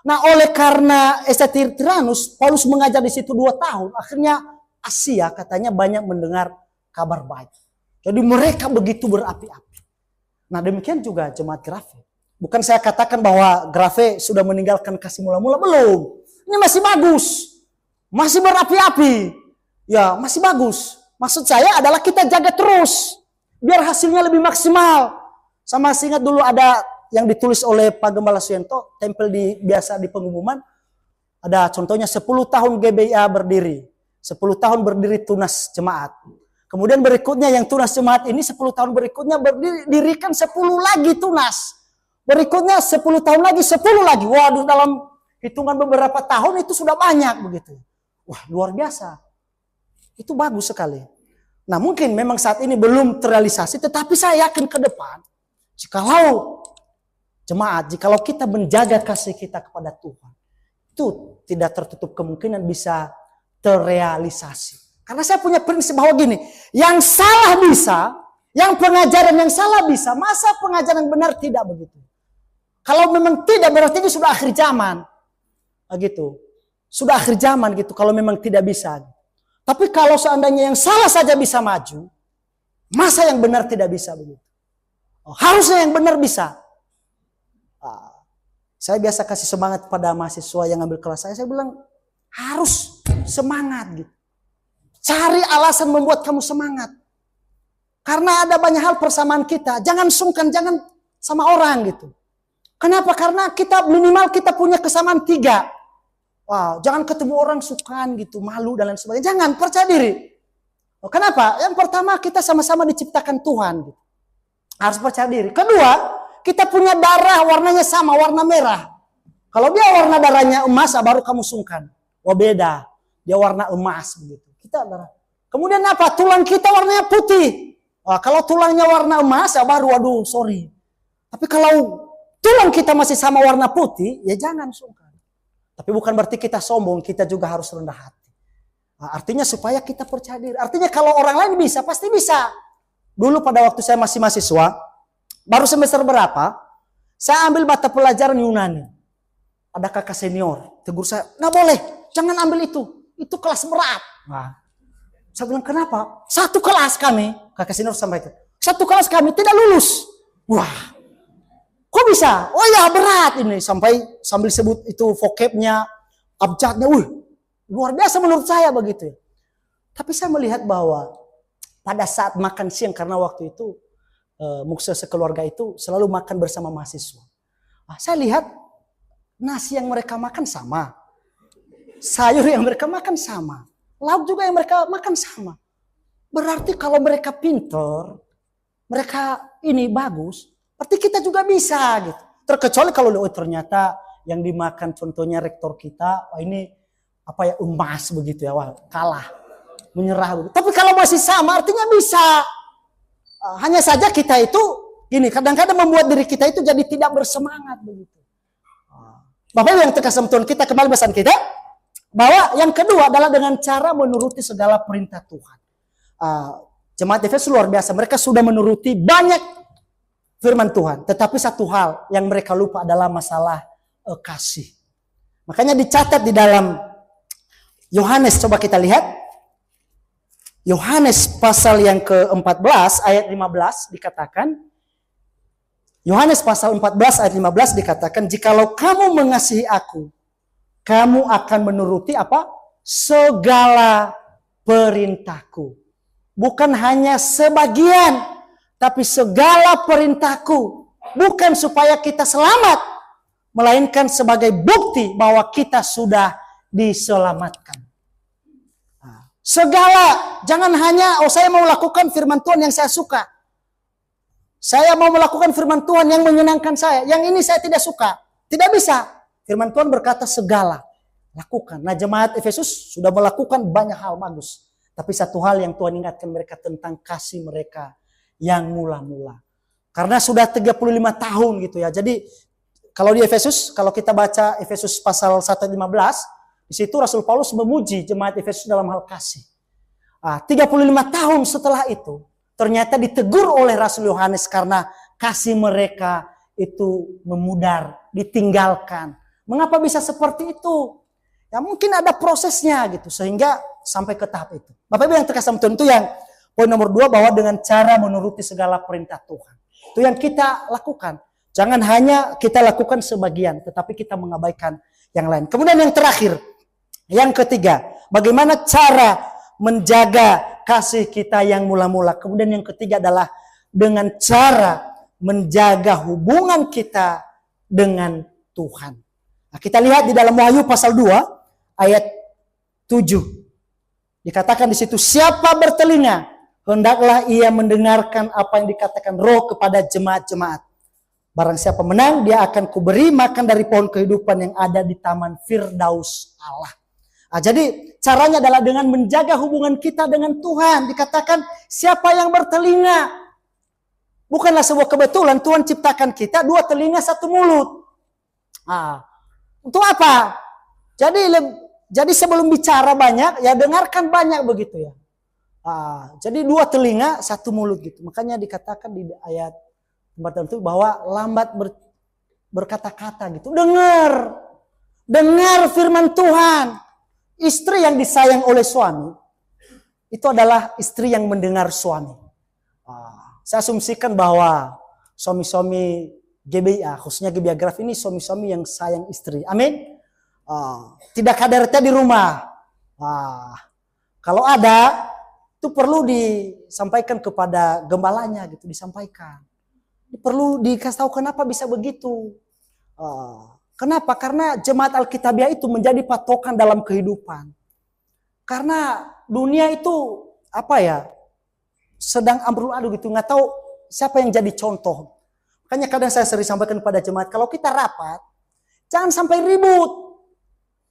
Nah, oleh karena STT Tyrannus, Paulus mengajar di situ 2 tahun, akhirnya Asia katanya banyak mendengar kabar baik. Jadi mereka begitu berapi-api. Nah, demikian juga jemaat Grafe. Bukan saya katakan bahwa Grafe sudah meninggalkan kasih mula-mula, belum. Ini masih bagus, masih berapi-api, ya masih bagus. Maksud saya adalah kita jaga terus, biar hasilnya lebih maksimal. Sama ingat dulu ada yang ditulis oleh Pak Gembala Suyanto, tempel biasa di pengumuman. Ada contohnya 10 tahun GBIA berdiri, 10 tahun berdiri tunas jemaat. Kemudian berikutnya yang tunas jemaat ini 10 tahun berikutnya berdirikan 10 lagi tunas. Berikutnya 10 tahun lagi, 10 lagi. Waduh, dalam hitungan beberapa tahun itu sudah banyak begitu. Wah, luar biasa. Itu bagus sekali. Nah, mungkin memang saat ini belum terrealisasi, tetapi saya yakin ke depan, jikalau jemaat, jikalau kita menjaga kasih kita kepada Tuhan, itu tidak tertutup kemungkinan bisa terrealisasi. Karena saya punya prinsip bahwa gini, yang salah bisa, yang pengajaran yang salah bisa, masa pengajaran yang benar tidak begitu. Kalau memang tidak, berarti ini sudah akhir zaman. Gitu. Sudah akhir zaman gitu, kalau memang tidak bisa. Tapi kalau seandainya yang salah saja bisa maju, masa yang benar tidak bisa begitu? Harusnya yang benar bisa. Saya biasa kasih semangat pada mahasiswa yang ambil kelas saya bilang harus semangat gitu. Cari alasan membuat kamu semangat. Karena ada banyak hal persamaan kita. Jangan sungkan, jangan sama orang gitu. Kenapa? Karena kita minimal kita punya kesamaan 3. Wow, jangan ketemu orang sungkan gitu, malu dan lain sebagainya. Jangan, percaya diri. Kenapa? Yang pertama kita sama-sama diciptakan Tuhan. Gitu. Harus percaya diri. Kedua, kita punya darah warnanya sama, warna merah. Kalau dia warna darahnya emas, baru kamu sungkan. Wah, beda. Dia warna emas begitu. Kita darah. Kemudian apa? Tulang kita warnanya putih. Wah, kalau tulangnya warna emas, baru waduh, sorry. Tapi kalau tulang kita masih sama warna putih, ya jangan sungkan. Tapi bukan berarti kita sombong, kita juga harus rendah hati. Nah, artinya supaya kita percaya diri. Artinya kalau orang lain bisa, pasti bisa. Dulu pada waktu saya masih mahasiswa, baru semester berapa, saya ambil mata pelajaran Yunani. Ada kakak senior, tegur saya, nggak boleh, jangan ambil itu. Itu kelas berat. Nah, saya bilang, kenapa? Satu kelas kami, kakak senior sampaikan, satu kelas kami tidak lulus. Wah. Kok bisa? Oh ya berat ini. Sambil sebut itu vocabnya, abjadnya. Luar biasa menurut saya begitu. Tapi saya melihat bahwa pada saat makan siang, karena waktu itu Mukse sekeluarga itu selalu makan bersama mahasiswa. Saya lihat nasi yang mereka makan sama. Sayur yang mereka makan sama. Lauk juga yang mereka makan sama. Berarti kalau mereka pintar, mereka ini bagus, berarti kita juga bisa gitu. Terkecuali kalau ternyata yang dimakan contohnya rektor kita, wah ini apa ya emas begitu ya, wah kalah. menyerah. Tapi kalau masih sama artinya bisa. Hanya saja kita itu gini, kadang-kadang membuat diri kita itu jadi tidak bersemangat begitu. Bapak Ibu yang terkasih Tuhan, kita kembali pesan kita bahwa yang kedua adalah dengan cara menuruti segala perintah Tuhan. Jemaat Efesus luar biasa, mereka sudah menuruti banyak firman Tuhan, tetapi satu hal yang mereka lupa adalah masalah kasih. Makanya dicatat di dalam Yohanes, coba kita lihat. Yohanes pasal yang ke-14 ayat 15 dikatakan, Yohanes pasal 14 ayat 15 dikatakan, jikalau kamu mengasihi aku, kamu akan menuruti apa? Segala perintahku. Bukan hanya sebagian, tapi segala perintahku. Bukan supaya kita selamat, melainkan sebagai bukti bahwa kita sudah diselamatkan. Segala, jangan hanya, saya mau lakukan firman Tuhan yang saya suka. Saya mau melakukan firman Tuhan yang menyenangkan saya. Yang ini saya tidak suka. Tidak bisa. Firman Tuhan berkata segala. Lakukan. Nah, jemaat Efesus sudah melakukan banyak hal bagus. Tapi satu hal yang Tuhan ingatkan mereka tentang kasih mereka yang mula-mula. Karena sudah 35 tahun gitu ya. Jadi, kalau di Efesus, kalau kita baca Efesus pasal 1:15, di situ Rasul Paulus memuji jemaat Efesus dalam hal kasih. 35 tahun setelah itu, ternyata ditegur oleh Rasul Yohanes karena kasih mereka itu memudar, ditinggalkan. Mengapa bisa seperti itu? Ya mungkin ada prosesnya gitu, sehingga sampai ke tahap itu. Bapak Ibu yang terkasih tentu yang poin nomor 2, bahwa dengan cara menuruti segala perintah Tuhan. Itu yang kita lakukan. Jangan hanya kita lakukan sebagian, tetapi kita mengabaikan yang lain. Kemudian yang terakhir, yang ketiga, bagaimana cara menjaga kasih kita yang mula-mula. Kemudian yang ketiga adalah dengan cara menjaga hubungan kita dengan Tuhan. Nah, kita lihat di dalam Wahyu pasal 2 ayat 7. Dikatakan di situ, siapa bertelinga, hendaklah ia mendengarkan apa yang dikatakan Roh kepada jemaat-jemaat. Barang siapa menang, dia akan kuberi makan dari pohon kehidupan yang ada di taman Firdaus Allah. Nah, jadi caranya adalah dengan menjaga hubungan kita dengan Tuhan. Dikatakan siapa yang bertelinga. Bukanlah sebuah kebetulan Tuhan ciptakan kita 2 telinga 1 mulut. Untuk apa? Jadi sebelum bicara banyak, ya dengarkan banyak begitu ya. Jadi 2 telinga 1 mulut gitu. Makanya dikatakan di ayat tempat tertentu bahwa lambat berkata-kata gitu. Dengar firman Tuhan. Istri yang disayang oleh suami, itu adalah istri yang mendengar suami. Saya asumsikan bahwa suami-suami GBIA, khususnya GBIA Graf ini suami-suami yang sayang istri. Amin. Tidak kadarnya di rumah. Kalau ada, itu perlu disampaikan kepada gembalanya gitu, disampaikan. Perlu dikasih tahu kenapa bisa begitu. Kenapa? Karena jemaat Alkitabiah itu menjadi patokan dalam kehidupan. Karena dunia itu sedang ambrul adul gitu, nggak tahu siapa yang jadi contoh. Makanya kadang saya sering sampaikan kepada jemaat, kalau kita rapat, jangan sampai ribut.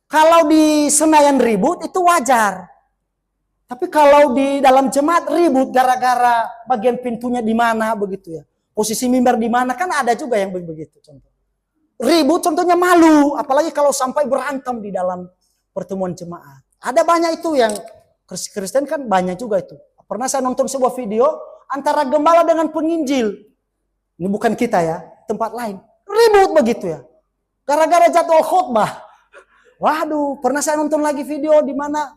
Kalau di Senayan ribut itu wajar. Tapi kalau di dalam jemaat ribut gara-gara bagian pintunya di mana begitu ya, posisi mimbar di mana, kan ada juga yang begitu contoh. Ribut contohnya malu, apalagi kalau sampai berantem di dalam pertemuan jemaat. Ada banyak itu yang Kristen kan banyak juga itu. Pernah saya nonton sebuah video antara gembala dengan penginjil. Ini bukan kita ya, tempat lain. Ribut begitu ya. Gara-gara jadwal khotbah. Waduh, pernah saya nonton lagi video di mana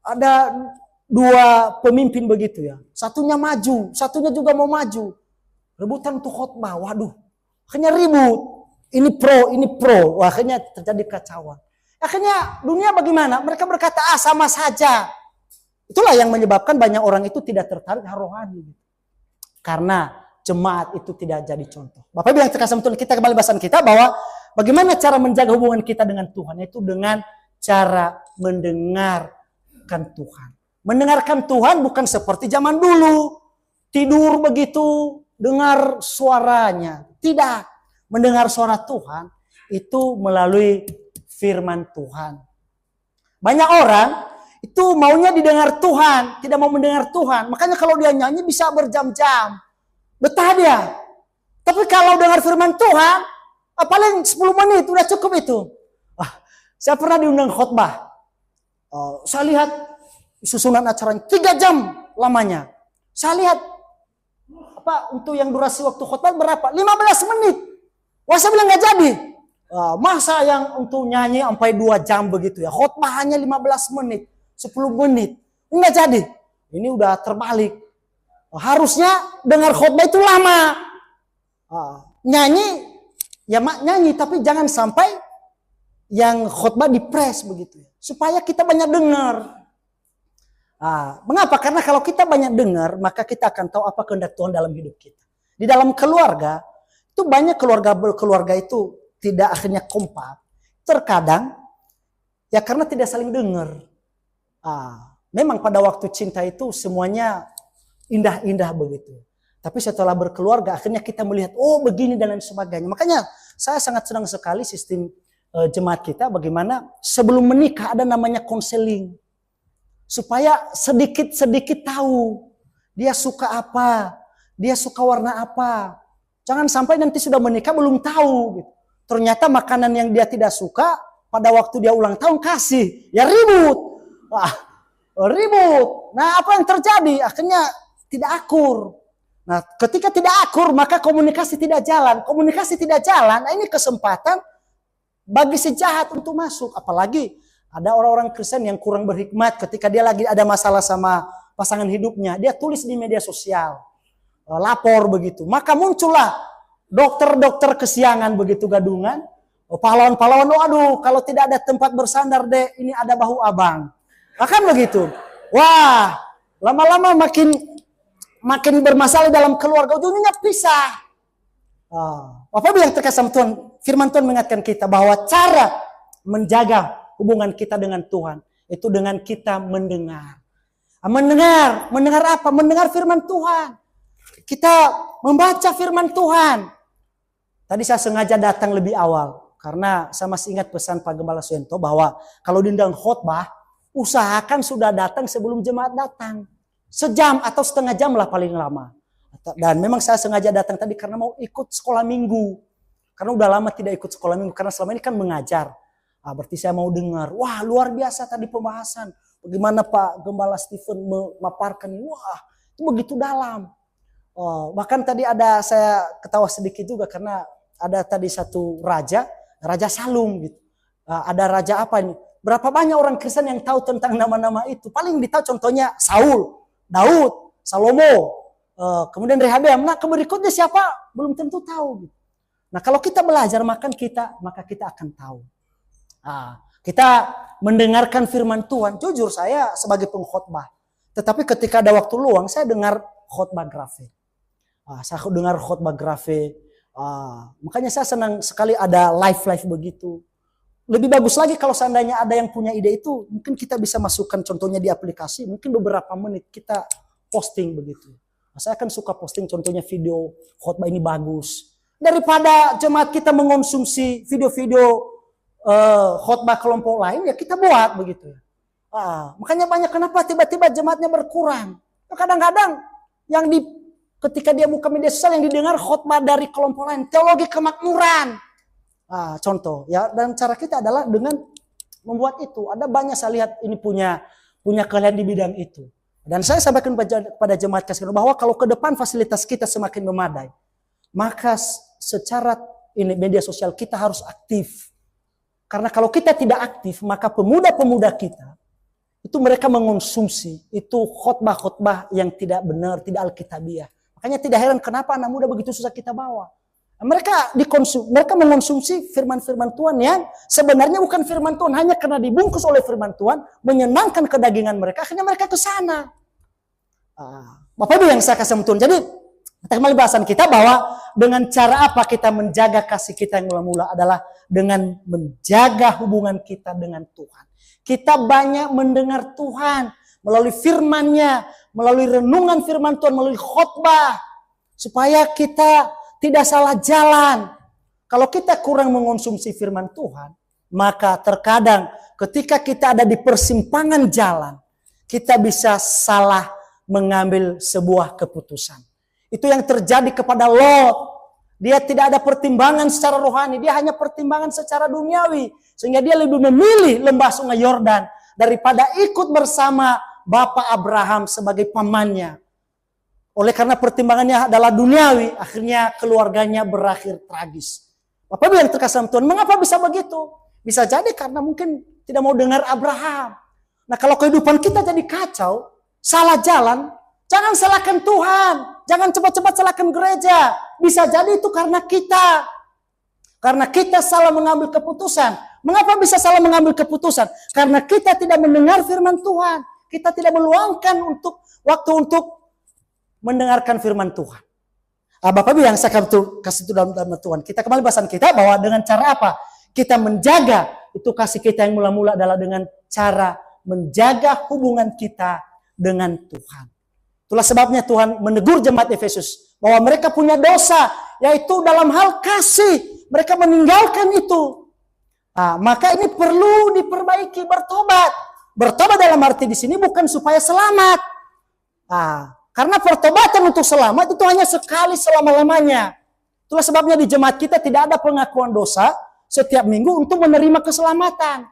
ada 2 pemimpin begitu ya. Satunya maju, satunya juga mau maju. Rebutan untuk khotbah. Waduh, akhirnya ribut. Ini pro, akhirnya terjadi kacauan. Akhirnya dunia bagaimana? Mereka berkata, sama saja. Itulah yang menyebabkan banyak orang itu tidak tertarik rohani. Karena jemaat itu tidak jadi contoh. Bapak Ibu yang terkasih betul, kita kembali bahasan kita bahwa bagaimana cara menjaga hubungan kita dengan Tuhan. Itu dengan cara mendengarkan Tuhan. Mendengarkan Tuhan bukan seperti zaman dulu. Tidur begitu, dengar suaranya. Tidak. Mendengar suara Tuhan itu melalui firman Tuhan. Banyak orang itu itu maunya didengar Tuhan, tidak mau mendengar Tuhan. Makanya kalau dia nyanyi bisa berjam-jam. Betah dia. Tapi kalau dengar firman Tuhan, paling 10 menit udah cukup itu. Saya pernah diundang khotbah. Saya lihat susunan acaranya 3 jam lamanya. Saya lihat untuk yang durasi waktu khotbah berapa? 15 menit. Wah, saya bilang nggak jadi. Masa yang untuk nyanyi sampai 2 jam begitu ya. Khotbah hanya 15 menit, 10 menit. Nggak jadi. Ini udah terbalik. Harusnya dengar khotbah itu lama. Nyanyi, ya nyanyi, tapi jangan sampai yang khotbah dipres begitu ya. Supaya kita banyak dengar. Mengapa? Karena kalau kita banyak dengar, maka kita akan tahu apa kehendak Tuhan dalam hidup kita. Di dalam keluarga, itu banyak keluarga itu tidak akhirnya kompak. Terkadang, ya karena tidak saling dengar. Memang pada waktu cinta itu semuanya indah-indah begitu. Tapi setelah berkeluarga, akhirnya kita melihat, oh begini dan lain sebagainya. Makanya saya sangat senang sekali sistem jemaat kita bagaimana sebelum menikah ada namanya konseling. Supaya sedikit-sedikit tahu dia suka apa, dia suka warna apa. Jangan sampai nanti sudah menikah belum tahu. Gitu. Ternyata makanan yang dia tidak suka pada waktu dia ulang tahun kasih. Ya ribut. Ribut. Nah apa yang terjadi? Akhirnya tidak akur. Nah ketika tidak akur maka komunikasi tidak jalan. Komunikasi tidak jalan, nah ini kesempatan bagi si jahat untuk masuk. Apalagi ada orang-orang Kristen yang kurang berhikmat ketika dia lagi ada masalah sama pasangan hidupnya. Dia tulis di media sosial. Lapor begitu. Maka muncullah dokter-dokter kesiangan begitu gadungan. Pahlawan-pahlawan, aduh kalau tidak ada tempat bersandar deh, ini ada bahu abang. Akan begitu. Wah, lama-lama makin bermasalah dalam keluarga, ujungnya pisah. Apa yang terkesan Tuhan? Firman Tuhan mengingatkan kita bahwa cara menjaga hubungan kita dengan Tuhan itu dengan kita mendengar. Mendengar apa? Mendengar firman Tuhan. Kita membaca firman Tuhan. Tadi saya sengaja datang lebih awal karena saya masih ingat pesan Pak Gembala Suento bahwa kalau diundang khotbah, usahakan sudah datang sebelum jemaat datang. Sejam atau setengah jam lah paling lama. Dan memang saya sengaja datang tadi karena mau ikut sekolah minggu. Karena udah lama tidak ikut sekolah minggu. Karena selama ini kan mengajar. Berarti saya mau dengar. Wah luar biasa tadi pembahasan. Bagaimana Pak Gembala Stephen memaparkan. Wah itu begitu dalam. Bahkan tadi saya ketawa sedikit juga. Karena ada tadi satu raja. Raja Salum gitu. Ada raja apa ini? Berapa banyak orang Kristen yang tahu tentang nama-nama itu. Paling ditahu contohnya Saul, Daud, Salomo. Kemudian Rehabeam. Nah berikutnya siapa? Belum tentu tahu. Nah kalau kita belajar maka kita akan tahu. Kita mendengarkan firman Tuhan. Jujur saya sebagai pengkhotbah. Tetapi ketika ada waktu luang saya dengar khotbah grafik. Saya dengar khotbah grafik. Makanya saya senang sekali ada live begitu. Lebih bagus lagi kalau seandainya ada yang punya ide itu. Mungkin kita bisa masukkan contohnya di aplikasi. Mungkin beberapa menit kita posting begitu. Saya kan suka posting contohnya video khotbah ini bagus. Daripada jemaat kita mengonsumsi video-video khotbah kelompok lain, ya kita buat begitu. Makanya banyak kenapa tiba-tiba jemaatnya berkurang. Kadang-kadang yang ketika dia buka media sosial yang didengar khotbah dari kelompok lain, teologi kemakmuran. Contoh ya, dan cara kita adalah dengan membuat itu. Ada banyak saya lihat ini punya keahlian di bidang itu. Dan saya sampaikan kepada jemaat kasih bahwa kalau ke depan fasilitas kita semakin memadai, maka secara media sosial kita harus aktif. Karena kalau kita tidak aktif, maka pemuda-pemuda kita itu mereka mengonsumsi itu khotbah-khotbah yang tidak benar, tidak alkitabiah. Makanya tidak heran kenapa anak muda begitu susah kita bawa. Mereka mengonsumsi firman-firman Tuhan yang sebenarnya bukan firman Tuhan, hanya karena dibungkus oleh firman Tuhan, menyenangkan kedagingan mereka, akhirnya mereka ke sana. Bapak Ibu yang saya kasih Tuhan. Jadi kembali bahasan kita bahwa dengan cara apa kita menjaga kasih kita yang mula-mula adalah dengan menjaga hubungan kita dengan Tuhan. Kita banyak mendengar Tuhan melalui firman-Nya, melalui renungan firman Tuhan, melalui khotbah. Supaya kita tidak salah jalan. Kalau kita kurang mengonsumsi firman Tuhan, maka terkadang ketika kita ada di persimpangan jalan, kita bisa salah mengambil sebuah keputusan. Itu yang terjadi kepada Lot. Dia tidak ada pertimbangan secara rohani, dia hanya pertimbangan secara duniawi. Sehingga dia lebih memilih lembah sungai Yordan daripada ikut bersama Bapak Abraham sebagai pamannya. Oleh karena pertimbangannya adalah duniawi, akhirnya keluarganya berakhir tragis. Bapak Ibu yang terkasih dalam Tuhan, mengapa bisa begitu? Bisa jadi karena mungkin tidak mau dengar Abraham. Nah, kalau kehidupan kita jadi kacau, salah jalan, jangan salahkan Tuhan. Jangan cepat-cepat salahkan gereja. Bisa jadi itu karena kita. Karena kita salah mengambil keputusan. Mengapa bisa salah mengambil keputusan? Karena kita tidak mendengar firman Tuhan. Kita tidak meluangkan waktu untuk mendengarkan firman Tuhan. Bapak Ibu yang saya kasih itu dalam Tuhan. Kita kembali bahasan kita bahwa dengan cara apa? Kita menjaga itu kasih kita yang mula-mula adalah dengan cara menjaga hubungan kita dengan Tuhan. Itulah sebabnya Tuhan menegur jemaat Efesus bahwa mereka punya dosa, yaitu dalam hal kasih. Mereka meninggalkan itu. Maka ini perlu diperbaiki, bertobat. Bertobat dalam arti di sini bukan supaya selamat. Karena pertobatan untuk selamat itu hanya sekali selama-lamanya. Itulah sebabnya di jemaat kita tidak ada pengakuan dosa setiap minggu untuk menerima keselamatan.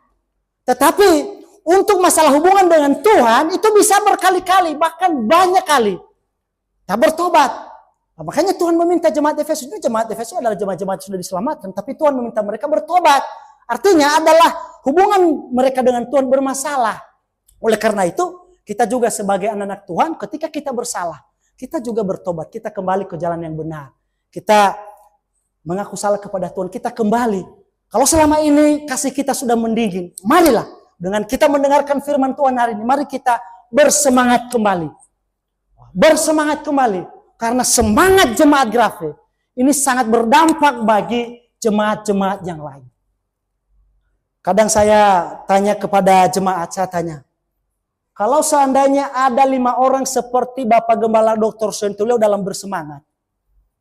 Tetapi untuk masalah hubungan dengan Tuhan itu bisa berkali-kali, bahkan banyak kali. Nah, bertobat. Makanya Tuhan meminta jemaat Efesus itu, jemaat Efesus adalah jemaat-jemaat yang sudah diselamatkan, tapi Tuhan meminta mereka bertobat. Artinya adalah hubungan mereka dengan Tuhan bermasalah. Oleh karena itu, kita juga sebagai anak-anak Tuhan, ketika kita bersalah, kita juga bertobat, kita kembali ke jalan yang benar. Kita mengaku salah kepada Tuhan, kita kembali. Kalau selama ini kasih kita sudah mendingin, marilah dengan kita mendengarkan firman Tuhan hari ini, mari kita bersemangat kembali. Bersemangat kembali. Karena semangat jemaat Grafe ini sangat berdampak bagi jemaat-jemaat yang lain. Kadang saya tanya kepada jemaat, saya tanya, kalau seandainya ada 5 orang seperti Bapak Gembala Dr. Sentulio dalam bersemangat,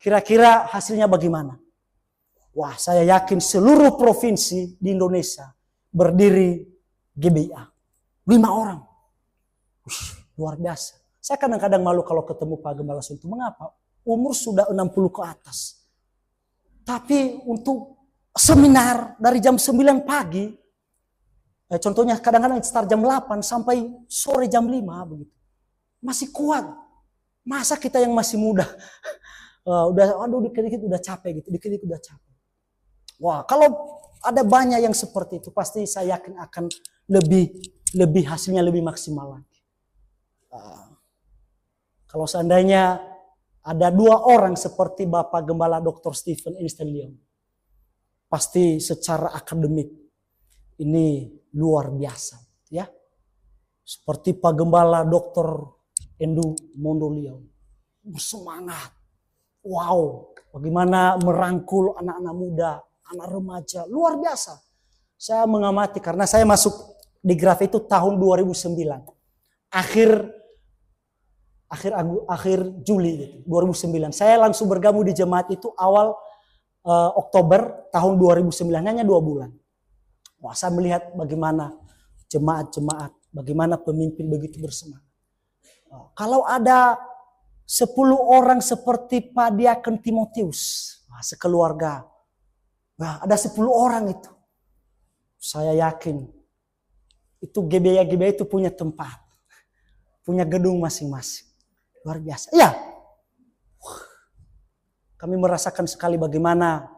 kira-kira hasilnya bagaimana? Wah, saya yakin seluruh provinsi di Indonesia berdiri GBA. 5 orang. Luar biasa. Saya kadang-kadang malu kalau ketemu Pak Gembala Suntu. Mengapa? Umur sudah 60 ke atas. Tapi untuk seminar dari jam 9 pagi, contohnya kadang-kadang start jam 8 sampai sore jam 5 begitu. Masih kuat. Masa kita yang masih muda dikit-dikit udah capek gitu, dikit-dikit udah capek. Wah, kalau ada banyak yang seperti itu, pasti saya yakin akan lebih hasilnya lebih maksimal lagi. Kalau seandainya ada 2 orang seperti Bapak Gembala Dr. Stephen Einstein Leong, pasti secara akademik ini luar biasa, ya. Seperti Pak Gembala Dr. Endu Mondo Leong, bersemangat. Wow, bagaimana merangkul anak-anak muda, anak remaja, luar biasa. Saya mengamati karena saya masuk di Grafe itu tahun 2009. Akhir Juli gitu, 2009. Saya langsung bergabung di jemaat itu awal Oktober tahun 2009, hanya 2 bulan. Wah, saya melihat bagaimana jemaat-jemaat, bagaimana pemimpin begitu bersemangat. Kalau ada 10 orang seperti Pak Diakon Timotius, sekeluarga. Nah, ada 10 orang itu. Saya yakin itu GBA itu punya tempat. Punya gedung masing-masing. Luar biasa. Iya. Kami merasakan sekali bagaimana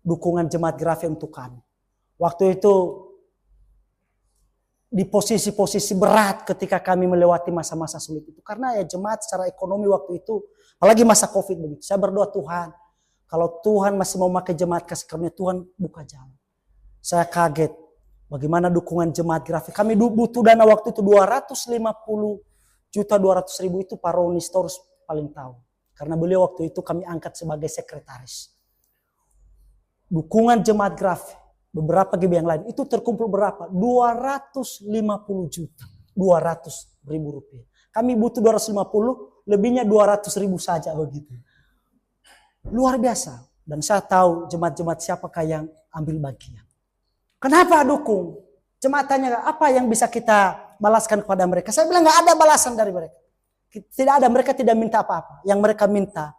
dukungan jemaat Grafe untuk kami. Waktu itu di posisi-posisi berat ketika kami melewati masa-masa sulit itu. Karena ya jemaat secara ekonomi waktu itu, apalagi masa Covid begitu. Saya berdoa, Tuhan, kalau Tuhan masih mau pakai jemaat kasih karunia, Tuhan buka jalan. Saya kaget bagaimana dukungan jemaat Grafe. Kami butuh dana waktu itu 250.200.000 itu Pak Roni Storus paling tahu. Karena beliau waktu itu kami angkat sebagai sekretaris. Dukungan jemaat Grafe, beberapa GB yang lain, itu terkumpul berapa? 250 juta. 200.000 rupiah. Kami butuh 250, lebihnya 200.000 saja begitu. Luar biasa. Dan saya tahu jemaat-jemaat siapakah yang ambil bagian. Kenapa dukung? Jemaat tanya, apa yang bisa kita balaskan kepada mereka. Saya bilang nggak ada balasan dari mereka. Tidak ada, mereka tidak minta apa-apa. Yang mereka minta,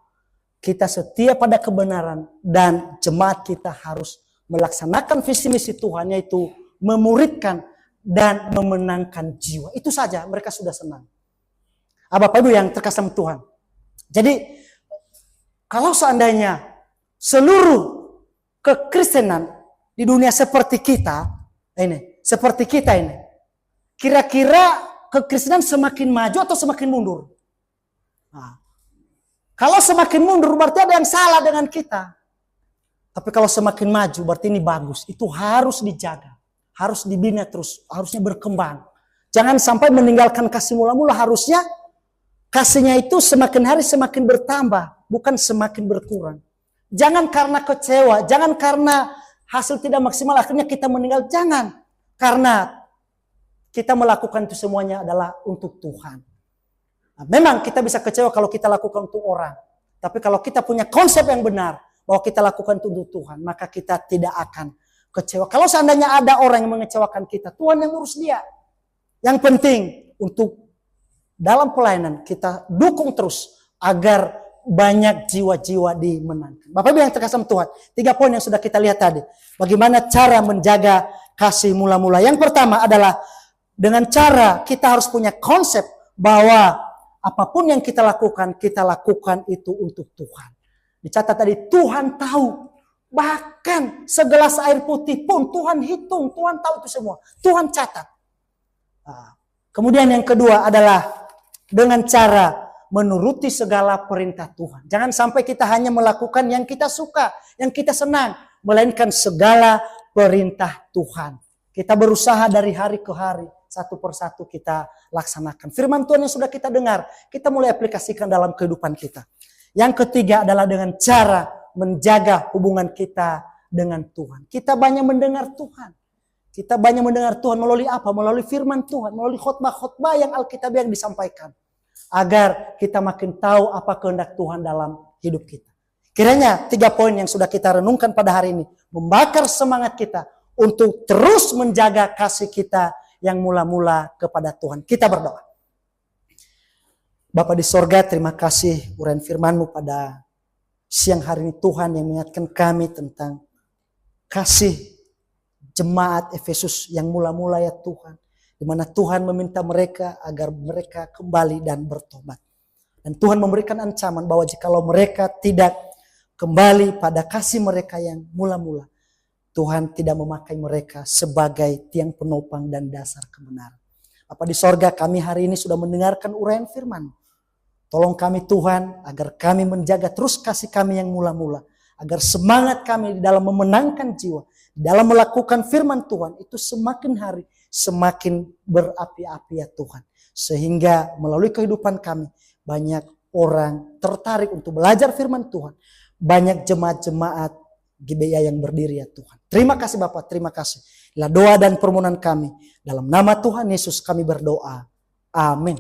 kita setia pada kebenaran dan jemaat kita harus melaksanakan visi misi Tuhan, yaitu memuridkan dan memenangkan jiwa. Itu saja, mereka sudah senang. Bapak Ibu yang terkasih Tuhan. Jadi kalau seandainya seluruh kekristenan di dunia seperti kita ini, kira-kira kekristenan semakin maju atau semakin mundur? Nah, kalau semakin mundur berarti ada yang salah dengan kita. Tapi kalau semakin maju berarti ini bagus. Itu harus dijaga, harus dibina terus, harusnya berkembang. Jangan sampai meninggalkan kasih mula-mula. Harusnya kasihnya itu semakin hari semakin bertambah, bukan semakin berkurang. Jangan karena kecewa, jangan karena hasil tidak maksimal akhirnya kita meninggal. Jangan, karena kita melakukan itu semuanya adalah untuk Tuhan. Nah, memang kita bisa kecewa kalau kita lakukan untuk orang. Tapi kalau kita punya konsep yang benar bahwa kita lakukan itu untuk Tuhan, maka kita tidak akan kecewa. Kalau seandainya ada orang yang mengecewakan kita, Tuhan yang urus dia. Yang penting untuk dalam pelayanan kita dukung terus agar banyak jiwa-jiwa dimenangkan. Bapak Ibu yang terkasih Tuhan, 3 poin yang sudah kita lihat tadi. Bagaimana cara menjaga kasih mula-mula. Yang pertama adalah dengan cara kita harus punya konsep bahwa apapun yang kita lakukan itu untuk Tuhan. Dicatat tadi, Tuhan tahu. Bahkan segelas air putih pun Tuhan hitung, Tuhan tahu itu semua. Tuhan catat. Kemudian yang kedua adalah dengan cara menuruti segala perintah Tuhan. Jangan sampai kita hanya melakukan yang kita suka, yang kita senang, melainkan segala perintah Tuhan. Kita berusaha dari hari ke hari, satu persatu kita laksanakan. Firman Tuhan yang sudah kita dengar, kita mulai aplikasikan dalam kehidupan kita. Yang ketiga adalah dengan cara menjaga hubungan kita dengan Tuhan. Kita banyak mendengar Tuhan. Kita banyak mendengar Tuhan melalui apa? Melalui firman Tuhan, melalui khotbah-khotbah yang Alkitab yang disampaikan. Agar kita makin tahu apa kehendak Tuhan dalam hidup kita. Kiranya 3 poin yang sudah kita renungkan pada hari ini membakar semangat kita untuk terus menjaga kasih kita yang mula-mula kepada Tuhan. Kita berdoa. Bapa di sorga, terima kasih uraian firman-Mu pada siang hari ini Tuhan yang mengingatkan kami tentang kasih jemaat Efesus yang mula-mula ya Tuhan. Di mana Tuhan meminta mereka agar mereka kembali dan bertobat. Dan Tuhan memberikan ancaman bahwa jikalau mereka tidak kembali pada kasih mereka yang mula-mula, Tuhan tidak memakai mereka sebagai tiang penopang dan dasar kebenaran. Bapa di sorga, kami hari ini sudah mendengarkan uraian firman. Tolong kami Tuhan agar kami menjaga terus kasih kami yang mula-mula. Agar semangat kami di dalam memenangkan jiwa, di dalam melakukan firman Tuhan itu semakin hari semakin berapi-api ya Tuhan. Sehingga melalui kehidupan kami banyak orang tertarik untuk belajar firman Tuhan. Banyak jemaat-jemaat GBI yang berdiri ya Tuhan. Terima kasih Bapak, terima kasih. Inilah doa dan permohonan kami. Dalam nama Tuhan Yesus kami berdoa. Amin.